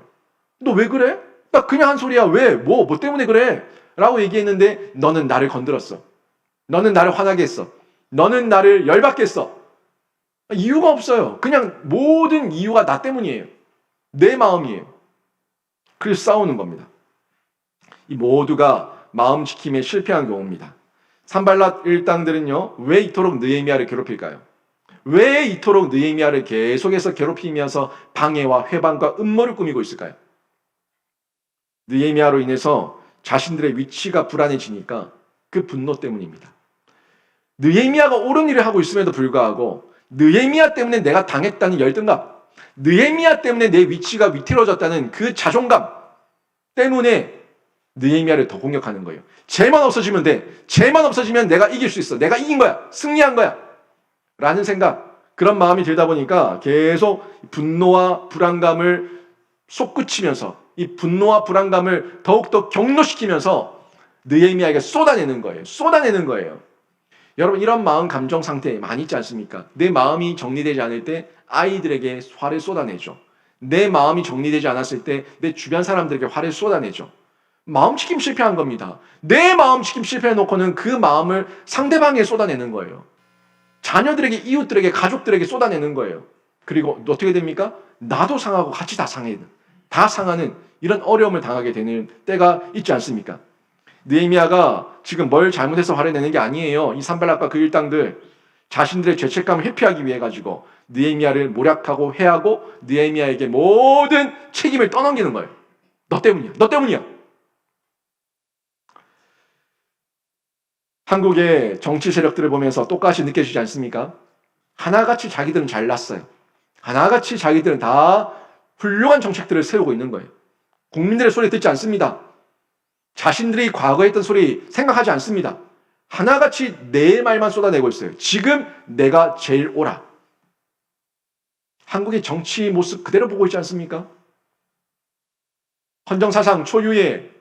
너 왜 그래? 나 그냥 한 소리야. 왜? 뭐 때문에 그래? 라고 얘기했는데 너는 나를 건드렸어. 너는 나를 화나게 했어. 너는 나를 열받게 했어. 이유가 없어요. 그냥 모든 이유가 나 때문이에요. 내 마음이에요. 그래서 싸우는 겁니다. 이 모두가 마음 지킴에 실패한 경우입니다. 산발랏 일당들은요, 왜 이토록 느헤미야를 괴롭힐까요? 왜 이토록 느헤미야를 계속해서 괴롭히면서 방해와 회방과 음모를 꾸미고 있을까요? 느헤미야로 인해서 자신들의 위치가 불안해지니까 그 분노 때문입니다. 느헤미야가 옳은 일을 하고 있음에도 불구하고 느헤미야 때문에 내가 당했다는 열등감, 느헤미야 때문에 내 위치가 위태로워졌다는 그 자존감 때문에 느헤미야를 더 공격하는 거예요. 쟤만 없어지면 돼. 쟤만 없어지면 내가 이길 수 있어. 내가 이긴 거야. 승리한 거야. 라는 생각, 그런 마음이 들다 보니까 계속 분노와 불안감을 솟구치면서 이 분노와 불안감을 더욱더 격노시키면서 느헤미야에게 쏟아내는 거예요. 쏟아내는 거예요. 여러분, 이런 마음 감정 상태 많이 있지 않습니까? 내 마음이 정리되지 않을 때 아이들에게 화를 쏟아내죠. 내 마음이 정리되지 않았을 때 내 주변 사람들에게 화를 쏟아내죠. 마음지킴 실패한 겁니다. 내 마음지킴 실패해놓고는 그 마음을 상대방에 쏟아내는 거예요. 자녀들에게, 이웃들에게, 가족들에게 쏟아내는 거예요. 그리고 어떻게 됩니까? 나도 상하고 같이 다 상하는 이런 어려움을 당하게 되는 때가 있지 않습니까? 느헤미야가 지금 뭘 잘못해서 화를 내는 게 아니에요. 이 산발락과 그 일당들 자신들의 죄책감을 회피하기 위해 가지고 느헤미야를 모략하고 해하고 느헤미야에게 모든 책임을 떠넘기는 거예요. 너 때문이야. 너 때문이야. 한국의 정치 세력들을 보면서 똑같이 느껴지지 않습니까? 하나같이 자기들은 잘났어요. 하나같이 자기들은 다 훌륭한 정책들을 세우고 있는 거예요. 국민들의 소리 듣지 않습니다. 자신들이 과거에 했던 소리 생각하지 않습니다. 하나같이 내 말만 쏟아내고 있어요. 지금 내가 제일 옳아. 한국의 정치 모습 그대로 보고 있지 않습니까? 헌정사상 초유의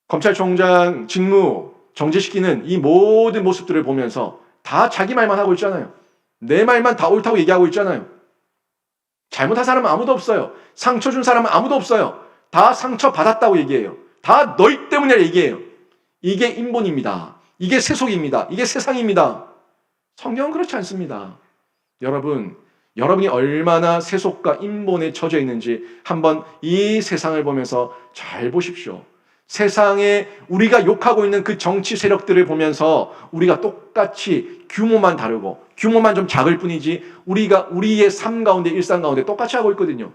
검찰총장 직무 정지시키는 이 모든 모습들을 보면서 다 자기 말만 하고 있잖아요. 내 말만 다 옳다고 얘기하고 있잖아요. 잘못한 사람은 아무도 없어요. 상처 준 사람은 아무도 없어요. 다 상처 받았다고 얘기해요. 다 너희 때문이라 얘기해요. 이게 인본입니다. 이게 세속입니다. 이게 세상입니다. 성경은 그렇지 않습니다. 여러분이 얼마나 세속과 인본에 젖어 있는지 한번 이 세상을 보면서 잘 보십시오. 세상에 우리가 욕하고 있는 그 정치 세력들을 보면서 우리가 똑같이 규모만 다르고 규모만 좀 작을 뿐이지 우리의 삶 가운데, 일상 가운데 똑같이 하고 있거든요.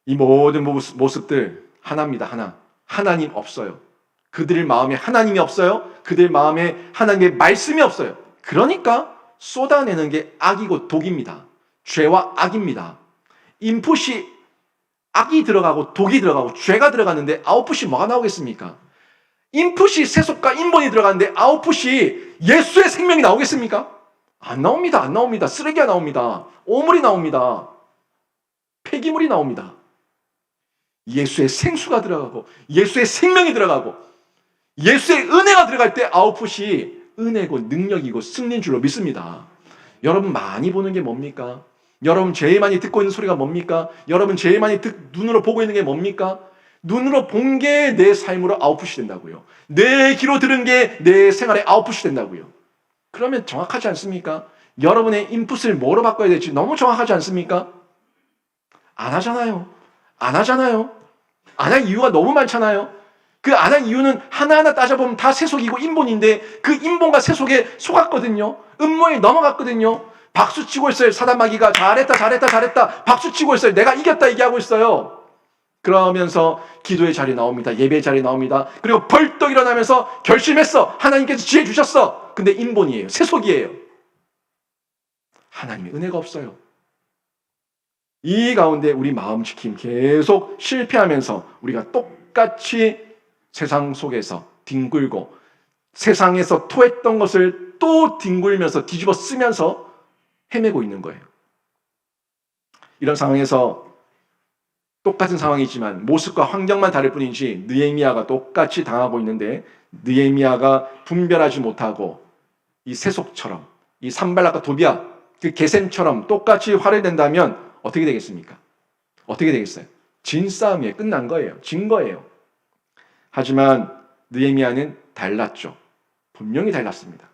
이 모든 모습들 하나입니다. 하나. 하나님 없어요. 그들 마음에 하나님이 없어요. 그들 마음에 하나님의 말씀이 없어요. 그러니까 쏟아내는 게 악이고 독입니다. 죄와 악입니다. 인풋이 악이 들어가고 독이 들어가고 죄가 들어갔는데 아웃풋이 뭐가 나오겠습니까? 인풋이 세속과 인본이 들어가는데 아웃풋이 예수의 생명이 나오겠습니까? 안 나옵니다. 안 나옵니다. 쓰레기가 나옵니다. 오물이 나옵니다. 폐기물이 나옵니다. 예수의 생수가 들어가고 예수의 생명이 들어가고 예수의 은혜가 들어갈 때 아웃풋이 은혜고 능력이고 승리인 줄로 믿습니다. 여러분 많이 보는 게 뭡니까? 여러분 제일 많이 듣고 있는 소리가 뭡니까? 여러분 제일 많이 눈으로 보고 있는 게 뭡니까? 눈으로 본 게 내 삶으로 아웃풋이 된다고요. 내 귀로 들은 게 내 생활에 아웃풋이 된다고요. 그러면 정확하지 않습니까? 여러분의 인풋을 뭐로 바꿔야 될지 너무 정확하지 않습니까? 안 하잖아요. 안 하잖아요. 안 할 이유가 너무 많잖아요. 그 안 할 이유는 하나하나 따져보면 다 세속이고 인본인데 그 인본과 세속에 속았거든요. 음모에 넘어갔거든요. 박수치고 있어요. 사단마귀가 잘했다 잘했다 잘했다 박수치고 있어요. 내가 이겼다 얘기하고 있어요. 그러면서 기도의 자리 나옵니다. 예배의 자리 나옵니다. 그리고 벌떡 일어나면서 결심했어. 하나님께서 지혜 주셨어. 근데 인본이에요. 세속이에요. 하나님의 은혜가 없어요. 이 가운데 우리 마음 지킴 계속 실패하면서 우리가 똑같이 세상 속에서 뒹굴고 세상에서 토했던 것을 또 뒹굴면서 뒤집어 쓰면서 헤매고 있는 거예요. 이런 상황에서 똑같은 상황이지만 모습과 환경만 다를 뿐이지 느헤미야가 똑같이 당하고 있는데 느헤미야가 분별하지 못하고 이 세속처럼 이 산발락과 도비야 그 게셈처럼 똑같이 화를 낸다면 어떻게 되겠습니까? 어떻게 되겠어요? 진 싸움이에요. 끝난 거예요. 진 거예요. 하지만 느헤미야는 달랐죠. 분명히 달랐습니다.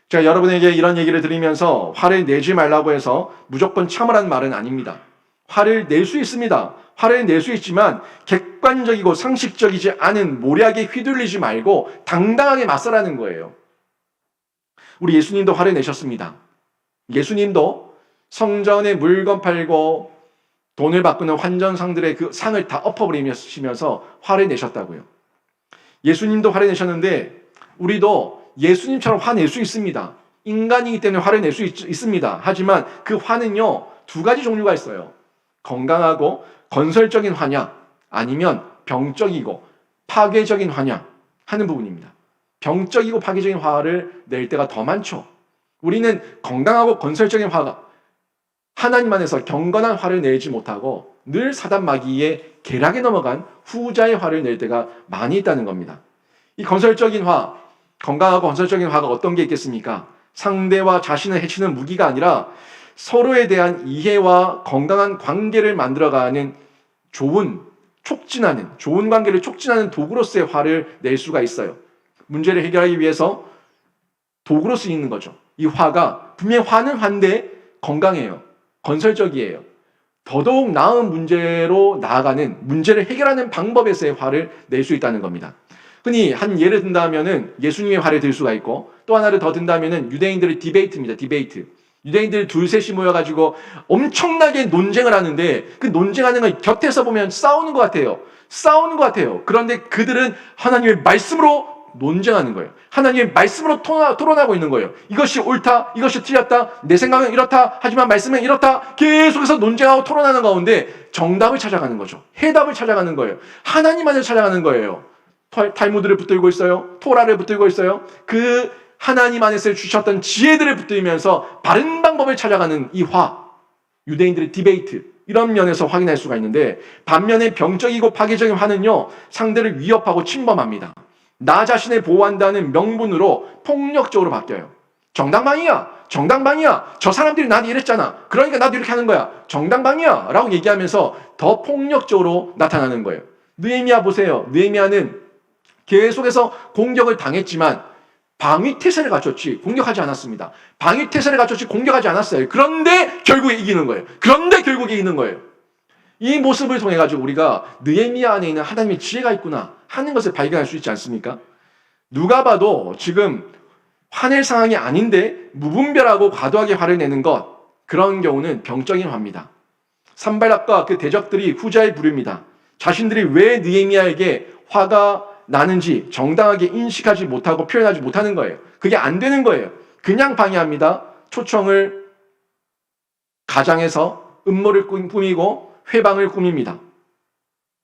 제가 여러분에게 이런 얘기를 드리면서 화를 내지 말라고 해서 무조건 참으라는 말은 아닙니다. 화를 낼 수 있습니다. 화를 낼 수 있지만 객관적이고 상식적이지 않은 모략에 휘둘리지 말고 당당하게 맞서라는 거예요. 우리 예수님도 화를 내셨습니다. 예수님도 성전에 물건 팔고 돈을 바꾸는 환전상들의 그 상을 다 엎어버리시면서 화를 내셨다고요. 예수님도 화를 내셨는데 우리도 예수님처럼 화낼 수 있습니다. 인간이기 때문에 화를 낼 수 있습니다. 하지만 그 화는요, 두 가지 종류가 있어요. 건강하고 건설적인 화냐, 아니면 병적이고 파괴적인 화냐 하는 부분입니다. 병적이고 파괴적인 화를 낼 때가 더 많죠. 우리는 건강하고 건설적인 화가 하나님 안에서 경건한 화를 내지 못하고 늘 사단 마귀의 계략에 넘어간 후자의 화를 낼 때가 많이 있다는 겁니다. 이 건설적인 화, 건강하고 건설적인 화가 어떤 게 있겠습니까? 상대와 자신을 해치는 무기가 아니라 서로에 대한 이해와 건강한 관계를 만들어가는 좋은 관계를 촉진하는 도구로서의 화를 낼 수가 있어요. 문제를 해결하기 위해서 도구로 쓰이는 거죠. 이 화가 분명히 화는 화인데 건강해요. 건설적이에요. 더더욱 나은 문제로 나아가는 문제를 해결하는 방법에서의 화를 낼 수 있다는 겁니다. 흔히 한 예를 든다면은 예수님의 화를 들 수가 있고 또 하나를 더 든다면은 유대인들의 디베이트입니다. 디베이트. 유대인들 둘셋이 모여가지고 엄청나게 논쟁을 하는데 그 논쟁하는 걸 곁에서 보면 싸우는 것 같아요. 싸우는 것 같아요. 그런데 그들은 하나님의 말씀으로 논쟁하는 거예요. 하나님의 말씀으로 토론하고 있는 거예요. 이것이 옳다, 이것이 틀렸다, 내 생각은 이렇다, 하지만 말씀은 이렇다. 계속해서 논쟁하고 토론하는 가운데 정답을 찾아가는 거죠. 해답을 찾아가는 거예요. 하나님 안을 찾아가는 거예요. 탈무드를 붙들고 있어요. 토라를 붙들고 있어요. 그 하나님 안에서 주셨던 지혜들을 붙들면서 바른 방법을 찾아가는 이 화, 유대인들의 디베이트, 이런 면에서 확인할 수가 있는데 반면에 병적이고 파괴적인 화는요, 상대를 위협하고 침범합니다. 나 자신을 보호한다는 명분으로 폭력적으로 바뀌어요. 정당방위야, 정당방위야, 저 사람들이 나한테 이랬잖아, 그러니까 나도 이렇게 하는 거야, 정당방위야 라고 얘기하면서 더 폭력적으로 나타나는 거예요. 느헤미야 보세요. 느헤미야는 계속해서 공격을 당했지만 방위태세를 갖췄지 공격하지 않았습니다. 방위태세를 갖췄지 공격하지 않았어요. 그런데 결국에 이기는 거예요. 이 모습을 통해 가지고 우리가 느헤미야 안에 있는 하나님의 지혜가 있구나 하는 것을 발견할 수 있지 않습니까? 누가 봐도 지금 화낼 상황이 아닌데 무분별하고 과도하게 화를 내는 것, 그런 경우는 병적인 화입니다. 산발락과 그 대적들이 후자의 부류입니다. 자신들이 왜 느헤미야에게 화가 나는지 정당하게 인식하지 못하고 표현하지 못하는 거예요. 그게 안 되는 거예요. 그냥 방해합니다. 초청을 가장해서 음모를 꾸미고 회방을 꾸밉니다.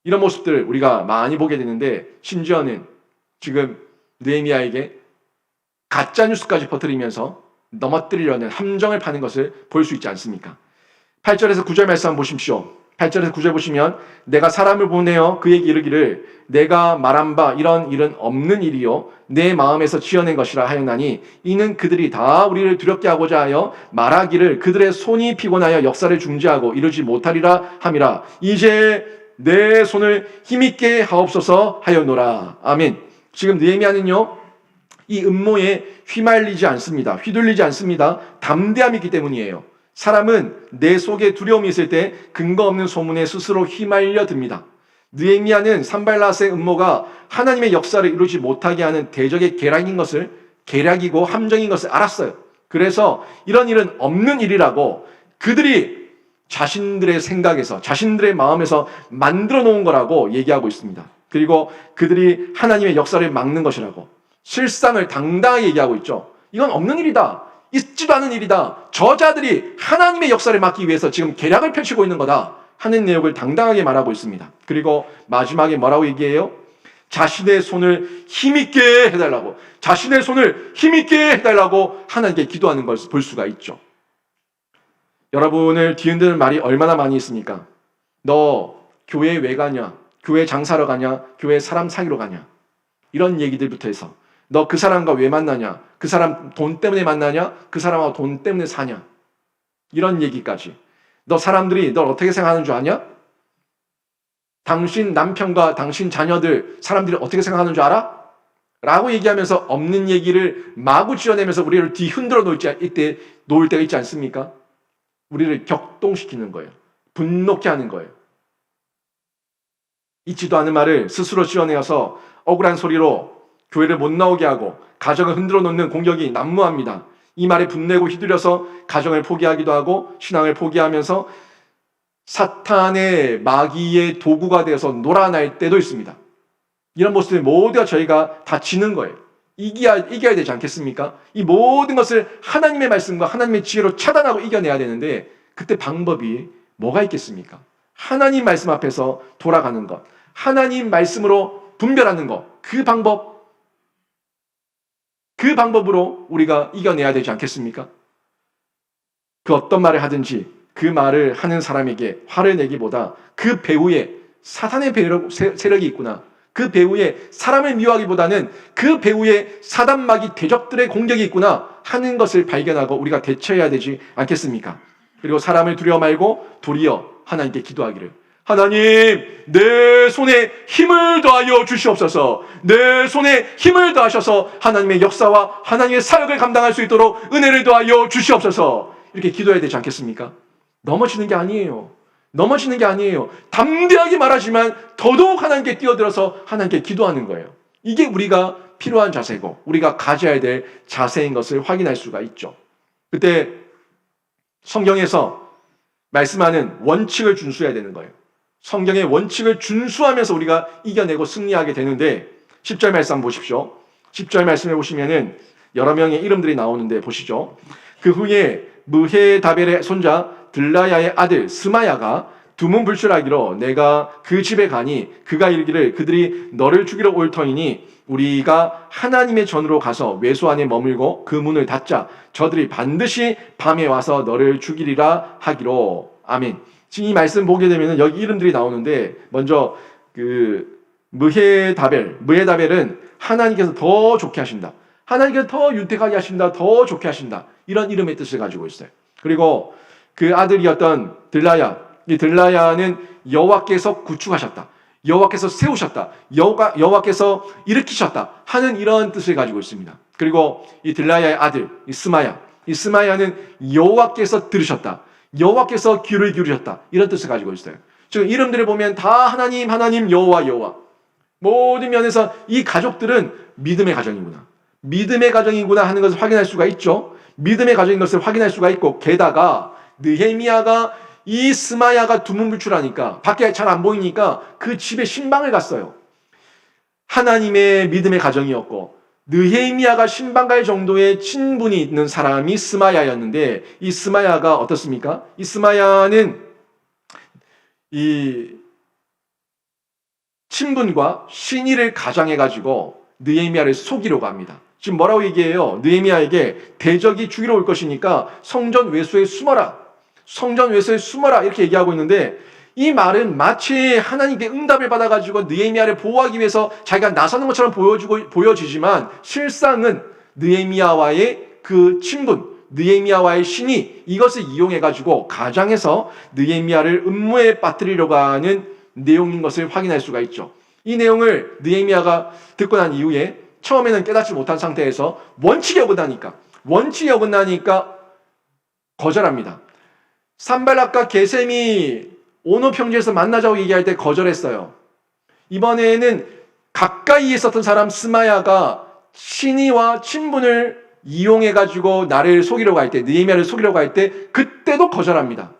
이런 모습들을 우리가 많이 보게 되는데 심지어는 지금 느헤미야에게 가짜 뉴스까지 퍼뜨리면서 넘어뜨리려는 함정을 파는 것을 볼 수 있지 않습니까? 8절에서 9절 말씀 한번 보십시오. 8절에서 9절 보시면 내가 사람을 보내어 그에게 이르기를 내가 말한 바 이런 일은 없는 일이요 내 마음에서 지어낸 것이라 하였나니 이는 그들이 다 우리를 두렵게 하고자 하여 말하기를 그들의 손이 피곤하여 역사를 중지하고 이루지 못하리라 함이라. 이제 내 손을 힘있게 하옵소서 하였노라. 아멘. 지금 느헤미야는요 이 음모에 휘말리지 않습니다. 휘둘리지 않습니다. 담대함이 있기 때문이에요. 사람은 내 속에 두려움이 있을 때 근거 없는 소문에 스스로 휘말려 듭니다. 느헤미야는 산발랏의 음모가 하나님의 역사를 이루지 못하게 하는 대적의 계략이고 함정인 것을 알았어요. 그래서 이런 일은 없는 일이라고 그들이 자신들의 생각에서 자신들의 마음에서 만들어 놓은 거라고 얘기하고 있습니다. 그리고 그들이 하나님의 역사를 막는 것이라고 실상을 당당하게 얘기하고 있죠. 이건 없는 일이다. 있지도 않은 일이다. 저자들이 하나님의 역사를 막기 위해서 지금 계략을 펼치고 있는 거다 하는 내용을 당당하게 말하고 있습니다. 그리고 마지막에 뭐라고 얘기해요? 자신의 손을 힘있게 해달라고, 자신의 손을 힘있게 해달라고 하나님께 기도하는 걸 볼 수가 있죠. 여러분을 뒤흔드는 말이 얼마나 많이 있습니까? 너 교회에 왜 가냐? 교회 장사러 가냐? 교회 사람 사귀러 가냐? 이런 얘기들부터 해서 너 그 사람과 왜 만나냐? 그 사람 돈 때문에 만나냐? 그 사람하고 돈 때문에 사냐? 이런 얘기까지. 너 사람들이 널 어떻게 생각하는 줄 아냐? 당신 남편과 당신 자녀들 사람들이 어떻게 생각하는 줄 알아? 라고 얘기하면서 없는 얘기를 마구 지어내면서 우리를 뒤흔들어 놓을 때가 있지 않습니까? 우리를 격동시키는 거예요. 분노케 하는 거예요. 있지도 않은 말을 스스로 지어내어서 억울한 소리로 교회를 못 나오게 하고 가정을 흔들어 놓는 공격이 난무합니다. 이 말에 분내고 휘둘려서 가정을 포기하기도 하고 신앙을 포기하면서 사탄의 마귀의 도구가 되어서 놀아날 때도 있습니다. 이런 모습들 모두가 저희가 다 지는 거예요. 이겨야 되지 않겠습니까? 이 모든 것을 하나님의 말씀과 하나님의 지혜로 차단하고 이겨내야 되는데 그때 방법이 뭐가 있겠습니까? 하나님 말씀 앞에서 돌아가는 것, 하나님 말씀으로 분별하는 것, 그 방법으로 우리가 이겨내야 되지 않겠습니까? 그 어떤 말을 하든지 그 말을 하는 사람에게 화를 내기보다 그 배후에 사탄의 세력이 있구나, 그 배후에 사람을 미워하기보다는 그 배후에 사단마귀 대적들의 공격이 있구나 하는 것을 발견하고 우리가 대처해야 되지 않겠습니까? 그리고 사람을 두려워 말고 도리어 하나님께 기도하기를, 하나님 내 손에 힘을 더하여 주시옵소서, 내 손에 힘을 더하셔서 하나님의 역사와 하나님의 사역을 감당할 수 있도록 은혜를 더하여 주시옵소서, 이렇게 기도해야 되지 않겠습니까? 넘어지는 게 아니에요. 담대하게 말하지만 더더욱 하나님께 뛰어들어서 하나님께 기도하는 거예요. 이게 우리가 필요한 자세고 우리가 가져야 될 자세인 것을 확인할 수가 있죠. 그때 성경에서 말씀하는 원칙을 준수해야 되는 거예요. 성경의 원칙을 준수하면서 우리가 이겨내고 승리하게 되는데 10절 말씀 한번 보십시오. 10절 말씀해 보시면은 여러 명의 이름들이 나오는데 보시죠. 그 후에 무헤다벨의 손자 들라야의 아들 스마야가 두문불출하기로 내가 그 집에 가니 그가 이르기를 그들이 너를 죽이러 올 터이니 우리가 하나님의 전으로 가서 외소 안에 머물고 그 문을 닫자. 저들이 반드시 밤에 와서 너를 죽이리라 하기로. 아멘. 지금 이 말씀 보게 되면 여기 이름들이 나오는데 먼저 그 무헤다벨은 하나님께서 더 좋게 하신다, 하나님께서 더 윤택하게 하신다, 더 좋게 하신다, 이런 이름의 뜻을 가지고 있어요. 그리고 그 아들이었던 들라야, 이 들라야는 여호와께서 구축하셨다, 여호와께서 세우셨다, 여호와께서 일으키셨다 하는 이런 뜻을 가지고 있습니다. 그리고 이 들라야의 아들 이 스마야는 여호와께서 들으셨다, 여호와께서 귀를 기울이셨다, 이런 뜻을 가지고 있어요. 지금 이름들을 보면 다 하나님, 여호와. 모든 면에서 이 가족들은 믿음의 가정이구나 하는 것을 확인할 수가 있죠. 믿음의 가정인 것을 확인할 수가 있고, 게다가 느헤미야가 이 스마야가 두문불출하니까 밖에 잘 안 보이니까 그 집에 신방을 갔어요. 하나님의 믿음의 가정이었고 느헤미야가 신방 갈 정도의 친분이 있는 사람이 스마야였는데, 이 스마야가 어떻습니까? 이 스마야는 이 친분과 신의를 가장해가지고 느헤미야를 속이려고 합니다. 지금 뭐라고 얘기해요? 느헤미야에게 대적이 죽이러 올 것이니까 성전 외소에 숨어라. 성전 외소에 숨어라. 이렇게 얘기하고 있는데 이 말은 마치 하나님께 응답을 받아가지고 느헤미야를 보호하기 위해서 자기가 나서는 것처럼 보여지지만 실상은 느헤미야와의 그 친분, 느헤미야와의 신이 이것을 이용해가지고 가장에서 느헤미야를 음모에 빠뜨리려고 하는 내용인 것을 확인할 수가 있죠. 이 내용을 느헤미야가 듣고 난 이후에 처음에는 깨닫지 못한 상태에서 원칙이 어긋나니까 거절합니다. 산발락과 게셈이 오노 평지에서 만나자고 얘기할 때 거절했어요. 이번에는 가까이 있었던 사람 스마야가 신의와 친분을 이용해가지고 나를 속이려고 할 때, 느헤미야를 속이려고 할 때 그때도 거절합니다.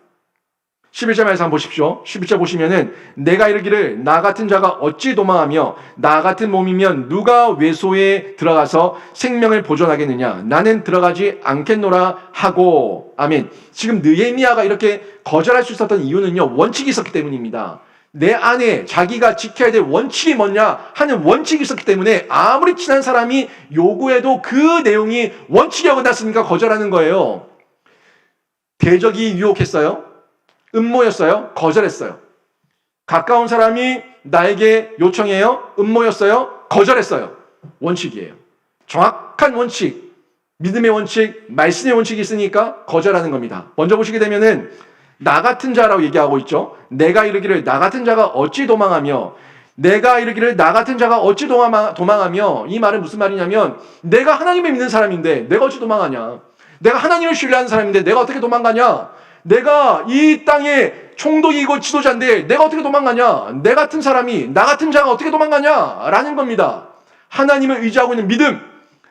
11절 말씀 한번 보십시오. 11절 보시면은 내가 이르기를 나 같은 자가 어찌 도망하며 나 같은 몸이면 누가 외소에 들어가서 생명을 보존하겠느냐. 나는 들어가지 않겠노라 하고. 아멘. 지금 느헤미야가 이렇게 거절할 수 있었던 이유는요, 원칙이 있었기 때문입니다. 내 안에 자기가 지켜야 될 원칙이 뭐냐 하는 원칙이 있었기 때문에 아무리 친한 사람이 요구해도 그 내용이 원칙이 어긋났으니까 거절하는 거예요. 대적이 유혹했어요? 음모였어요? 거절했어요. 가까운 사람이 나에게 요청해요? 음모였어요? 거절했어요. 원칙이에요. 정확한 원칙, 믿음의 원칙, 말씀의 원칙이 있으니까 거절하는 겁니다. 먼저 보시게 되면은 나 같은 자라고 얘기하고 있죠. 내가 이르기를 나 같은 자가 어찌 도망하며 내가 이르기를 나 같은 자가 어찌 도망하며 이 말은 무슨 말이냐면 내가 하나님을 믿는 사람인데 내가 어찌 도망하냐. 내가 하나님을 신뢰하는 사람인데 내가 어떻게 도망가냐. 내가 이 땅의 총독이고 지도자인데 내가 어떻게 도망가냐? 내 같은 사람이, 나 같은 자가 어떻게 도망가냐? 라는 겁니다. 하나님을 의지하고 있는 믿음,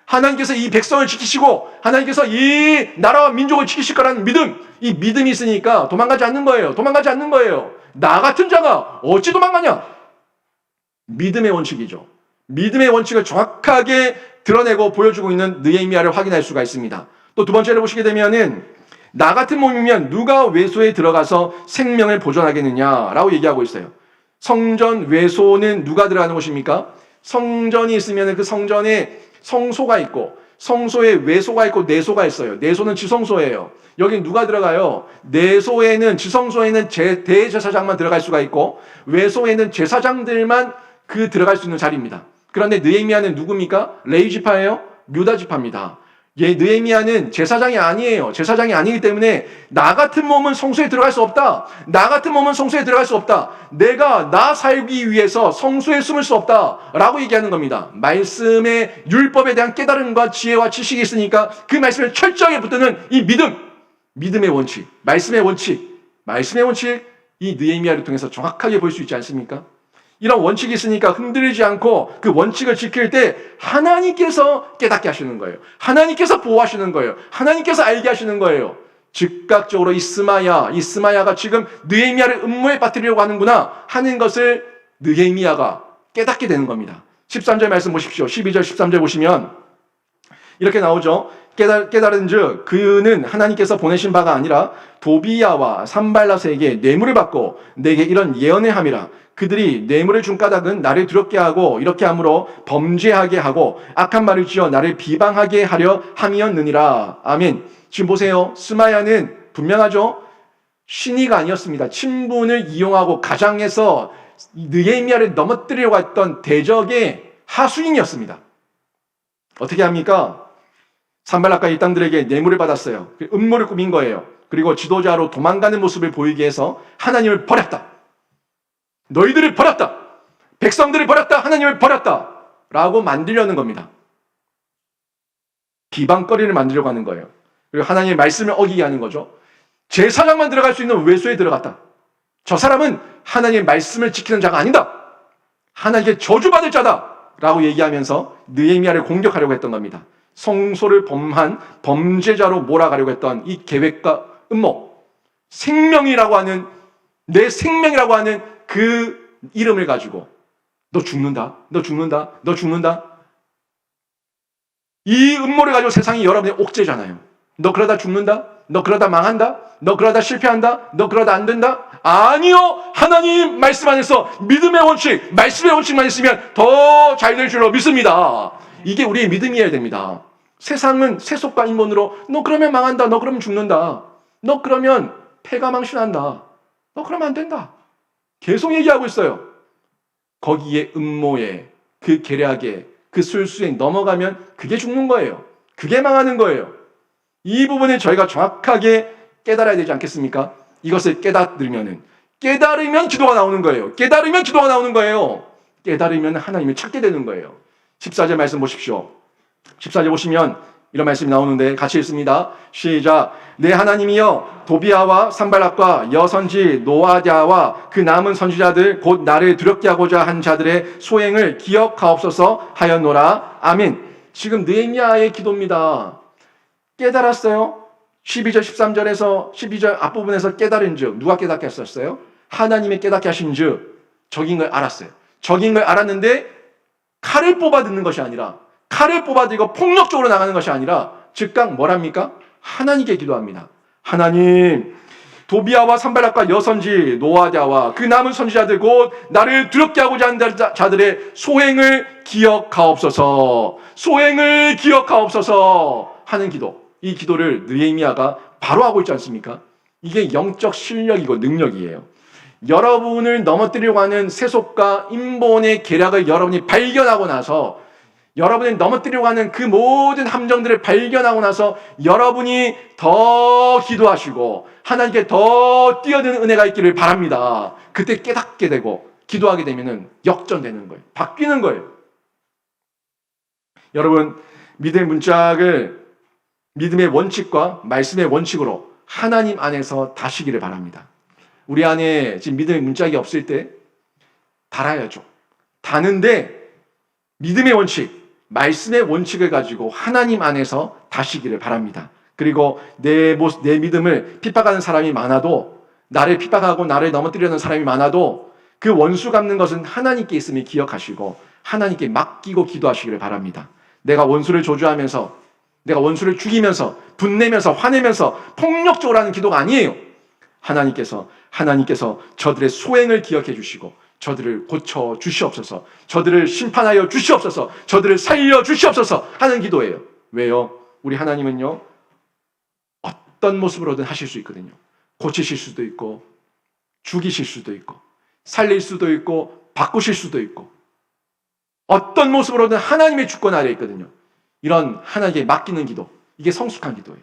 하나님께서 이 백성을 지키시고 하나님께서 이 나라와 민족을 지키실 거라는 믿음, 이 믿음이 있으니까 도망가지 않는 거예요. 도망가지 않는 거예요. 나 같은 자가 어찌 도망가냐? 믿음의 원칙이죠. 믿음의 원칙을 정확하게 드러내고 보여주고 있는 느헤미야를 확인할 수가 있습니다. 또 두 번째로 보시게 되면은 나 같은 몸이면 누가 외소에 들어가서 생명을 보존하겠느냐라고 얘기하고 있어요. 성전 외소는 누가 들어가는 곳입니까? 성전이 있으면 그 성전에 성소가 있고 성소에 외소가 있고 내소가 있어요. 내소는 지성소예요. 여기 누가 들어가요? 내소에는 지성소에는 대제사장만 들어갈 수가 있고 외소에는 제사장들만 들어갈 수 있는 자리입니다. 그런데 느헤미야는 누굽니까? 레위 지파예요? 유다 지파입니다. 느헤미야는 제사장이 아니에요. 제사장이 아니기 때문에 나 같은 몸은 성소에 들어갈 수 없다. 나 같은 몸은 성소에 들어갈 수 없다. 내가 나 살기 위해서 성소에 숨을 수 없다. 라고 얘기하는 겁니다. 말씀의 율법에 대한 깨달음과 지혜와 지식이 있으니까 그 말씀을 철저하게 붙드는 이 믿음의 원칙, 말씀의 원칙, 이 느헤미야를 통해서 정확하게 볼 수 있지 않습니까? 이런 원칙이 있으니까 흔들리지 않고 그 원칙을 지킬 때 하나님께서 깨닫게 하시는 거예요. 하나님께서 보호하시는 거예요. 하나님께서 알게 하시는 거예요. 즉각적으로 이 스마야가 지금 느헤미야를 음모에 빠뜨리려고 하는구나 하는 것을 느헤미야가 깨닫게 되는 겁니다. 13절 말씀 보십시오. 12절 13절 보시면 이렇게 나오죠. 깨달은즉 그는 하나님께서 보내신 바가 아니라 도비야와 산발라스에게 뇌물을 받고 내게 이런 예언을 함이라. 그들이 뇌물을 준 까닭은 나를 두렵게 하고 이렇게 함으로 범죄하게 하고 악한 말을 지어 나를 비방하게 하려 함이었느니라. 아멘. 지금 보세요. 스마야는 분명하죠. 신의가 아니었습니다. 친분을 이용하고 가장해서 느헤미야를 넘어뜨리려고 했던 대적의 하수인이었습니다. 어떻게 합니까? 산발락과 일당들에게 뇌물을 받았어요. 음모를 꾸민 거예요. 그리고 지도자로 도망가는 모습을 보이게 해서 하나님을 버렸다. 너희들을 버렸다. 백성들을 버렸다. 하나님을 버렸다. 라고 만들려는 겁니다. 비방거리를 만들려고 하는 거예요. 그리고 하나님의 말씀을 어기게 하는 거죠. 제사장만 들어갈 수 있는 외소에 들어갔다. 저 사람은 하나님의 말씀을 지키는 자가 아니다. 하나님께 저주받을 자다. 라고 얘기하면서 느헤미야를 공격하려고 했던 겁니다. 성소를 범한 범죄자로 몰아가려고 했던 이 계획과 음모, 내 생명이라고 하는 그 이름을 가지고 너 죽는다. 이 음모를 가지고 세상이 여러분의 옥죄잖아요. 너 그러다 죽는다. 너 그러다 망한다? 너 그러다 실패한다? 너 그러다 안 된다? 아니요! 하나님 말씀 안에서 믿음의 원칙, 말씀의 원칙만 있으면 더 잘 될 줄로 믿습니다. 이게 우리의 믿음이어야 됩니다. 세상은 세속과 인본으로 너 그러면 망한다. 너 그러면 죽는다. 너 그러면 패가 망신한다. 너 그러면 안 된다. 계속 얘기하고 있어요. 거기에 음모에 그 계략에 그 술수에 넘어가면 그게 죽는 거예요. 그게 망하는 거예요. 이 부분을 저희가 정확하게 깨달아야 되지 않겠습니까? 이것을 깨달으면 기도가 나오는 거예요. 깨달으면 기도가 나오는 거예요. 깨달으면 하나님을 찾게 되는 거예요. 14절 말씀 보십시오. 14절 보시면 이런 말씀이 나오는데 같이 읽습니다. 시작. 내 하나님이여 도비아와 산발락과 여선지 노아디아와 그 남은 선지자들 곧 나를 두렵게 하고자 한 자들의 소행을 기억하옵소서 하였노라. 아멘. 지금 느헤미야의 기도입니다. 깨달았어요. 12절 13절에서 12절 앞부분에서 깨달은 즉 누가 깨닫게 하셨어요? 하나님이 깨닫게 하신 즉 적인 걸 알았어요. 적인 걸 알았는데 칼을 뽑아 듣는 것이 아니라 칼을 뽑아 들고 폭력적으로 나가는 것이 아니라 즉각 뭐랍니까? 하나님께 기도합니다. 하나님, 도비아와 산발락과 여선지 노아디아와 그 남은 선지자들 곧 나를 두렵게 하고자 하는 자들의 소행을 기억하옵소서. 소행을 기억하옵소서 하는 기도. 이 기도를 느헤미야가 바로 하고 있지 않습니까? 이게 영적 실력이고 능력이에요. 여러분을 넘어뜨리려고 하는 세속과 인본의 계략을 여러분이 발견하고 나서 여러분이 넘어뜨리려고 하는 그 모든 함정들을 발견하고 나서 여러분이 더 기도하시고 하나님께 더 뛰어드는 은혜가 있기를 바랍니다. 그때 깨닫게 되고 기도하게 되면 역전되는 거예요. 바뀌는 거예요. 여러분, 믿음의 문짝을 믿음의 원칙과 말씀의 원칙으로 하나님 안에서 다시기를 바랍니다. 우리 안에 지금 믿음의 문짝이 없을 때 달아야죠. 다는데 믿음의 원칙, 말씀의 원칙을 가지고 하나님 안에서 다시기를 바랍니다. 그리고 내 믿음을 핍박하는 사람이 많아도 나를 핍박하고 나를 넘어뜨리려는 사람이 많아도 그 원수 갚는 것은 하나님께 있음을 기억하시고 하나님께 맡기고 기도하시기를 바랍니다. 내가 원수를 조주하면서 내가 원수를 죽이면서 분내면서 화내면서 폭력적으로 하는 기도가 아니에요. 하나님께서 저들의 소행을 기억해 주시고 저들을 고쳐 주시옵소서, 저들을 심판하여 주시옵소서, 저들을 살려 주시옵소서 하는 기도예요. 왜요? 우리 하나님은요 어떤 모습으로든 하실 수 있거든요. 고치실 수도 있고 죽이실 수도 있고 살릴 수도 있고 바꾸실 수도 있고 어떤 모습으로든 하나님의 주권 아래에 있거든요. 이런 하나님께 맡기는 기도, 이게 성숙한 기도예요.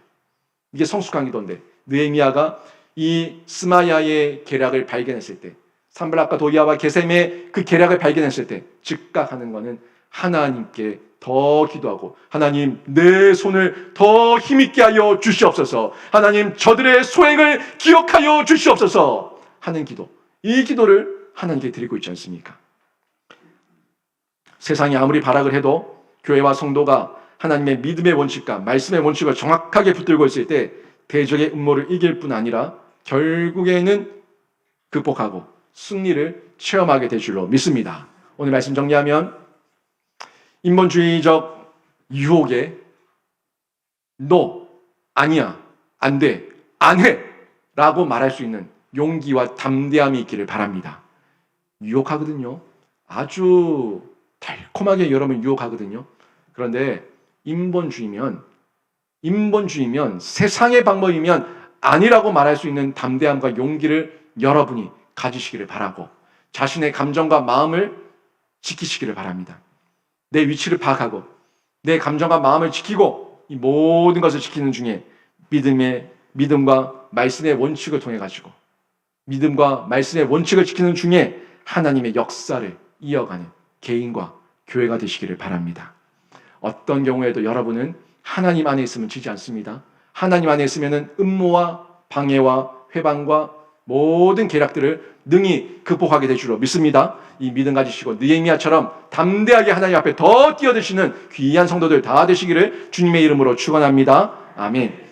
이게 성숙한 기도인데 느헤미야가 이 스마야의 계략을 발견했을 때, 산발락과 도비아와 게셈의 그 계략을 발견했을 때 즉각 하는 것은 하나님께 더 기도하고 하나님 내 손을 더 힘있게 하여 주시옵소서, 하나님 저들의 소행을 기억하여 주시옵소서 하는 기도, 이 기도를 하나님께 드리고 있지 않습니까? 세상이 아무리 발악을 해도 교회와 성도가 하나님의 믿음의 원칙과 말씀의 원칙을 정확하게 붙들고 있을 때 대적의 음모를 이길 뿐 아니라 결국에는 극복하고 승리를 체험하게 될 줄로 믿습니다. 오늘 말씀 정리하면 인본주의적 유혹에 너, 아니야, 안 돼, 안 해 라고 말할 수 있는 용기와 담대함이 있기를 바랍니다. 유혹하거든요. 아주 달콤하게 여러분 유혹하거든요. 그런데 인본주의면 세상의 방법이면 아니라고 말할 수 있는 담대함과 용기를 여러분이 가지시기를 바라고 자신의 감정과 마음을 지키시기를 바랍니다. 내 위치를 파악하고 내 감정과 마음을 지키고 이 모든 것을 지키는 중에 믿음과 말씀의 원칙을 통해 가지고 믿음과 말씀의 원칙을 지키는 중에 하나님의 역사를 이어가는 개인과 교회가 되시기를 바랍니다. 어떤 경우에도 여러분은 하나님 안에 있으면 지지 않습니다. 하나님 안에 있으면 음모와 방해와 회방과 모든 계략들을 능히 극복하게 될 줄로 믿습니다. 이 믿음 가지시고 느헤미야처럼 담대하게 하나님 앞에 더 뛰어드시는 귀한 성도들 다 되시기를 주님의 이름으로 축원합니다. 아멘.